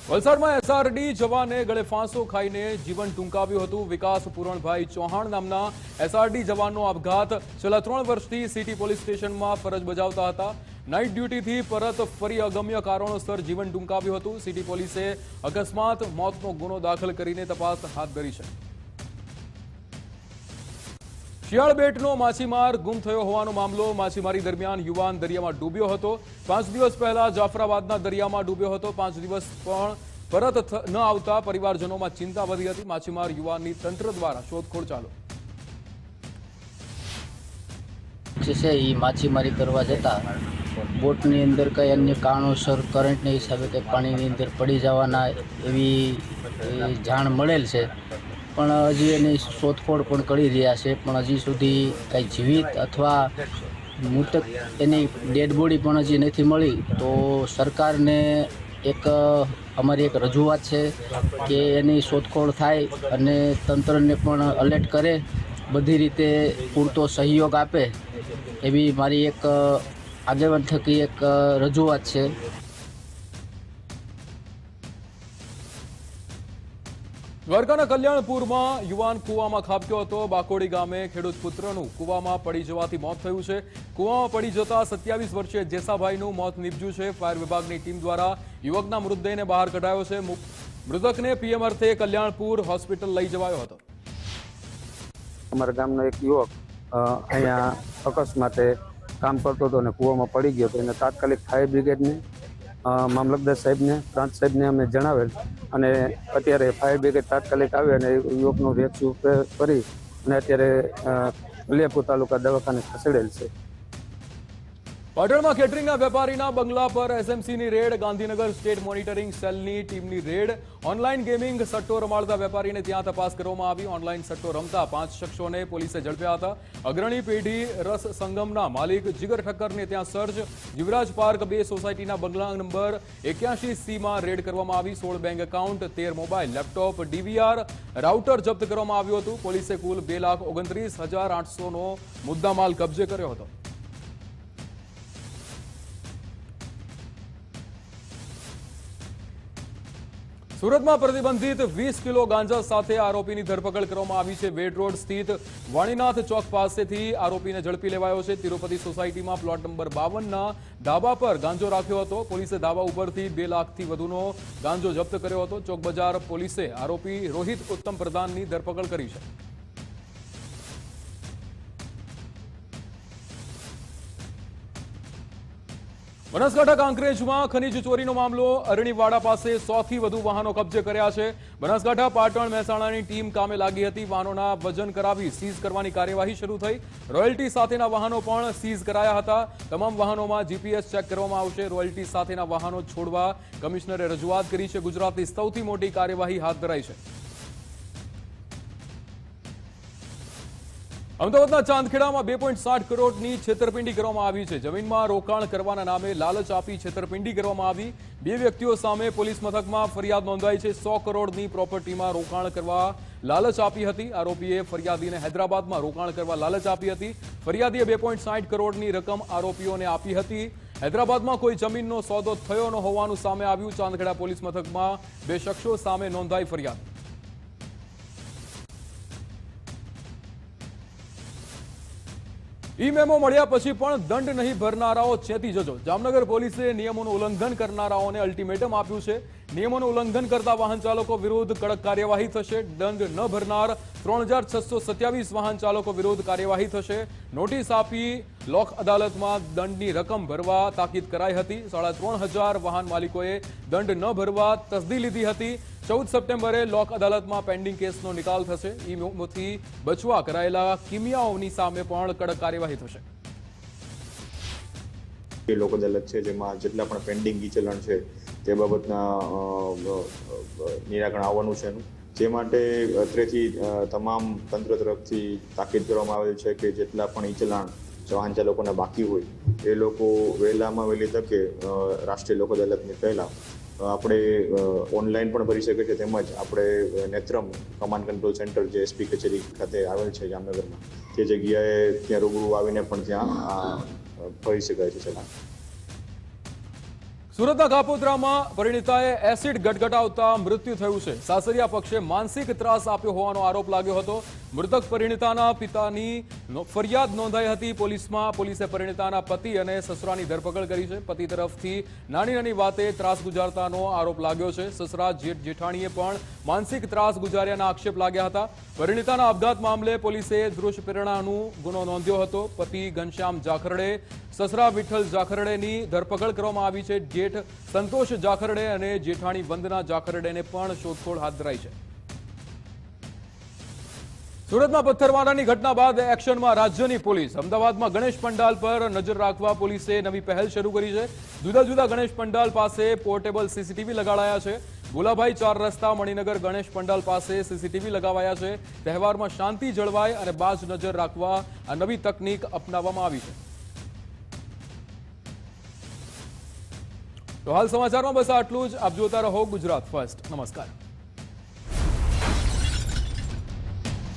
વલસાડમાં એસઆરડી જવાને ગળે ફાંસો ખાઈને જીવન ટૂંકાવ્યું હતું. વિકાસ પૂરણભાઈ ચૌહાણ નામના એસઆરડી જવાનનો આપઘાત. છેલ્લા 3 વર્ષથી સિટી પોલીસ સ્ટેશનમાં ફરજ બજાવતા હતા. નાઇટ ડ્યુટીથી પરત ફરી અગમ્ય કારણોસર જીવન ટૂંકાવ્યું હતું. સિટી પોલીસે અકસ્માત મોતનો ગુનો દાખલ કરીને તપાસ હાથ ધરી છે. શિયાળ બેટનો માછીમાર ગુમ થયો હોવાનો મામલો. માછીમારી દરમિયાન યુવાન દરિયામાં ડૂબ્યો હતો. 5 દિવસ પહેલા જાફરાબાદના દરિયામાં ડૂબ્યો હતો. 5 દિવસ પણ પરત ન આવતા પરિવારજનોમાં ચિંતા વધી હતી. માછીમાર યુવાનની તંત્ર દ્વારા શોધખોળ ચાલુ. છે એ માછીમારી કરવા જતા બોટની અંદર કંઈ અન્ય કારણોસર કરંટના હિસાબે કંઈ પાણીની અંદર પડી જવાના એવી જાણ મળેલ છે. પણ હજી એની શોધખોળ પણ કરી રહ્યા છે. પણ હજી સુધી કંઈ જીવિત અથવા મૃતક એની ડેડ બોડી પણ હજી નથી મળી, તો સરકારને એક અમારી એક રજૂઆત છે કે એની શોધખોળ થાય અને તંત્રને પણ અલર્ટ કરે, બધી રીતે પૂરતો સહયોગ આપે, એવી મારી એક આગેવાન થકી એક રજૂઆત છે. દ્વારકાના કલ્યાણપુરમાં યુવાન કૂવામાં ખાબક્યો હતો. બાકોડી ગામે ખેડૂત પુત્રનું કૂવામાં પડી જવાથી મોત થયું છે. કૂવામાં પડી જતા 27 વર્ષીય જેસાભાઈનું મોત નીપજ્યું છે. ફાયર વિભાગની ટીમ દ્વારા યુવકના મૃતદેહને બહાર કઢાયો છે. મૃતકને પીએમ અર્થે કલ્યાણપુર હોસ્પિટલ લઈ જવાયો હતો. અમારા ગામનો એક યુવક અહીંયા અકસ્માતે કામ કરતો હતો અને કૂવામાં પડી ગયો હતો. એને તાત્કાલિક ફાયર બ્રિગેડને, મામલતદાર સાહેબને, પ્રાંત સાહેબને અમે જણાવેલ અને અત્યારે ફાયર બ્રિગેડ તાત્કાલિક આવી અને યુવકનું રેસ્ક્યુ કરી અને અત્યારે કલ્યાણપુર તાલુકા દવાખાને ખસેડેલ છે. પાટણમાં કેટરિંગના વેપારીના બંગલા પર એસએમસીની રેડ. ગાંધીનગર સ્ટેટ મોનિટરિંગ સેલની ટીમની રેડ. ઓનલાઈન ગેમિંગ સટ્ટો રમાડતા વેપારીને ત્યાં તપાસ કરવામાં આવી. ઓનલાઈન સટ્ટો રમતા 5 શખ્સોને પોલીસે ઝડપ્યા હતા. અગ્રણી પેઢી રસ સંગમના માલિક જીગર ઠક્કરને ત્યાં સર્ચ. જીવરાજ પાર્ક 2 સોસાયટીના બંગલા નંબર 81C માં રેડ કરવામાં આવી. 16 bank account, 13 mobile, laptop, DVR, router જપ્ત કરવામાં આવ્યું હતું. પોલીસે કુલ 2,29,800નો મુદ્દામાલ કબજે કર્યો હતો. સુરતમાં પ્રતિબંધિત 20 કિલો ગાંજા સાથે આરોપીની ધરપકડ કરવામાં આવી છે. વેડ રોડ સ્થિત વાણીનાથ ચોક પાસેથી આરોપીને ઝડપી લેવાયો છે. તિરુપતિ સોસાયટીમાં પ્લોટ નંબર 52ના ધાબા પર ગાંજો રાખ્યો હતો. પોલીસે ધાબા ઉપરથી 2 લાખથી વધુનો ગાંજો જપ્ત કર્યો હતો. ચોક બજાર પોલીસે આરોપી રોહિત ઉત્તમ પ્રધાનની ધરપકડ કરી છે. બનાસકાંઠા કાંકરેજમાં ખનીજ ચોરીનો મામલો. અરણીવાડા પાસે 100થી વધુ વાહનો કબજે કર્યા છે. બનાસકાંઠા, પાટણ, મહેસાણાની ટીમ કામે લાગી હતી. વાહનોના વજન કરાવી સીઝ કરવાની કાર્યવાહી શરૂ થઈ. રોયલ્ટી સાથેના વાહનો પણ સીઝ કરાયા હતા. તમામ વાહનોમાં જીપીએસ ચેક કરવામાં આવશે. રોયલ્ટી સાથેના વાહનો છોડવા કમિશનરે રજૂઆત કરી છે. ગુજરાતની સૌથી મોટી કાર્યવાહી હાથ ધરાઈ છે. અમદાવાદના ચાંદખેડામાં 2.60 કરોડની છેતરપિંડી કરવામાં આવી છે. જમીનમાં રોકાણ કરવાના નામે લાલચ આપી છેતરપિંડી કરવામાં આવી. 2 વ્યક્તિઓ સામે પોલીસ મથકમાં ફરિયાદ નોંધાઈ છે. 100 કરોડની પ્રોપર્ટીમાં રોકાણ કરવા લાલચ આપી હતી. આરોપીએ ફરિયાદીને હૈદરાબાદમાં રોકાણ કરવા લાલચ આપી હતી. ફરિયાદીએ 2.60 કરોડની રકમ આરોપીઓને આપી હતી. હૈદરાબાદમાં કોઈ જમીનનો સોદો થયો ન હોવાનું સામે આવ્યું. ચાંદખેડા પોલીસ મથકમાં 2 શખ્સો સામે નોંધાઈ ફરિયાદ. ઈ-મેમો મળ્યા પછી પણ દંડ નહીં ભરનારાઓ ચેતી જજો. જામનગર પોલીસે નિયમોનું ઉલ્લંઘન કરનારાઓને અલ્ટિમેટમ આપ્યું છે. નિયમોનું ઉલ્લંઘન કરતા વાહન ચાલકો વિરુદ્ધ કડક કાર્યવાહી થશે. દંડ ન ભરનાર 3627 વાહન ચાલકો વિરુદ્ધ કાર્યવાહી થશે. નોટિસ આપી લોક અદાલતમાં દંડની રકમ ભરવા તાકીદ કરાઈ હતી. 3500 વાહન માલિકોએ દંડ ન ભરવા તસદી લીધી હતી. 14 સપ્ટેમ્બરે લોક અદાલતમાં પેન્ડિંગ કેસનો નિકાલ થશે. ઈ-મેમોથી બચવા કરાયેલા કિમિયાઓની સામે પણ કડક કાર્યવાહી થશે. લોક અદાલત છે જેમાં જેટલા પણ પેન્ડિંગ ઈ-ચલણ છે તે બાબતના નિરાકરણ આવવાનું છે. જે માટે અત્રેથી તમામ તંત્ર તરફથી તાકીદ કરવામાં આવેલ છે કે જેટલા પણ ઈ-ચલણ વાહન ચાલકોના બાકી હોય એ લોકો વહેલામાં વહેલી તકે રાષ્ટ્રીય લોક અદાલતની પહેલા આપણે ઓનલાઈન પણ ભરી શકે છે. તેમજ આપણે નેત્રમ કમાન્ડ કંટ્રોલ સેન્ટર જે એસપી કચેરી ખાતે આવેલ છે જામનગરમાં, તે જગ્યાએ ત્યાં રૂબરૂ આવીને પણ ત્યાં ભરી શકાય છે ચલાન. સુરતના કાપોદ્રામાં પરિણીતાએ એસિડ ગટગટાવતા મૃત્યુ થયું છે. સાસરિયા પક્ષે માનસિક ત્રાસ આપ્યો હોવાનો આરોપ લાગ્યો હતો. મૃતક પરિણીતાના પિતાની ફરિયાદ નોંધાઈ હતી પોલીસમાં. પોલીસે પરિણીતાના પતિ અને સસરાની ધરપકડ કરી છે. પતિ તરફથી નાની વાતે ત્રાસ ગુજારતાનો આરોપ લાગ્યો છે. સસરા જેઠાણીએ પણ માનસિક ત્રાસ ગુજાર્યાના આક્ષેપ લાગ્યા હતા. પરિણીતાના આપઘાત મામલે પોલીસે દુષ્પ્રેરણાનો ગુનો નોંધ્યો હતો. પતિ ઘનશ્યામ જાખરડે, સસરા વિઠ્ઠલ જાખરડેની ધરપકડ કરવામાં આવી છે. જેઠ સંતોષ જાખરડે અને જેઠાણી વંદના જાખરડેને પણ શોધખોળ હાથ ધરાઈ છે. સુરતમાં પથ્થરમારાની ઘટના બાદ એક્શનમાં રાજ્યની પોલીસ. અમદાવાદમાં ગણેશ પંડાલ પર નજર રાખવા પોલીસે નવી પહેલ શરૂ કરી છે. જુદા જુદા ગણેશ પંડાલ પાસે પોર્ટેબલ સીસીટીવી લગાડાયા છે. ભોલાભાઈ 4 રસ્તા મણિનગર ગણેશ પંડાલ પાસે સીસીટીવી લગાવાયા છે. તહેવારમાં શાંતિ જળવાય અને બાજ નજર રાખવા આ નવી તકનીક અપનાવવામાં આવી છે. તો હાલ સમાચારમાં બસ આટલું જ. આપ જોતા રહો ગુજરાત ફર્સ્ટ. નમસ્કાર.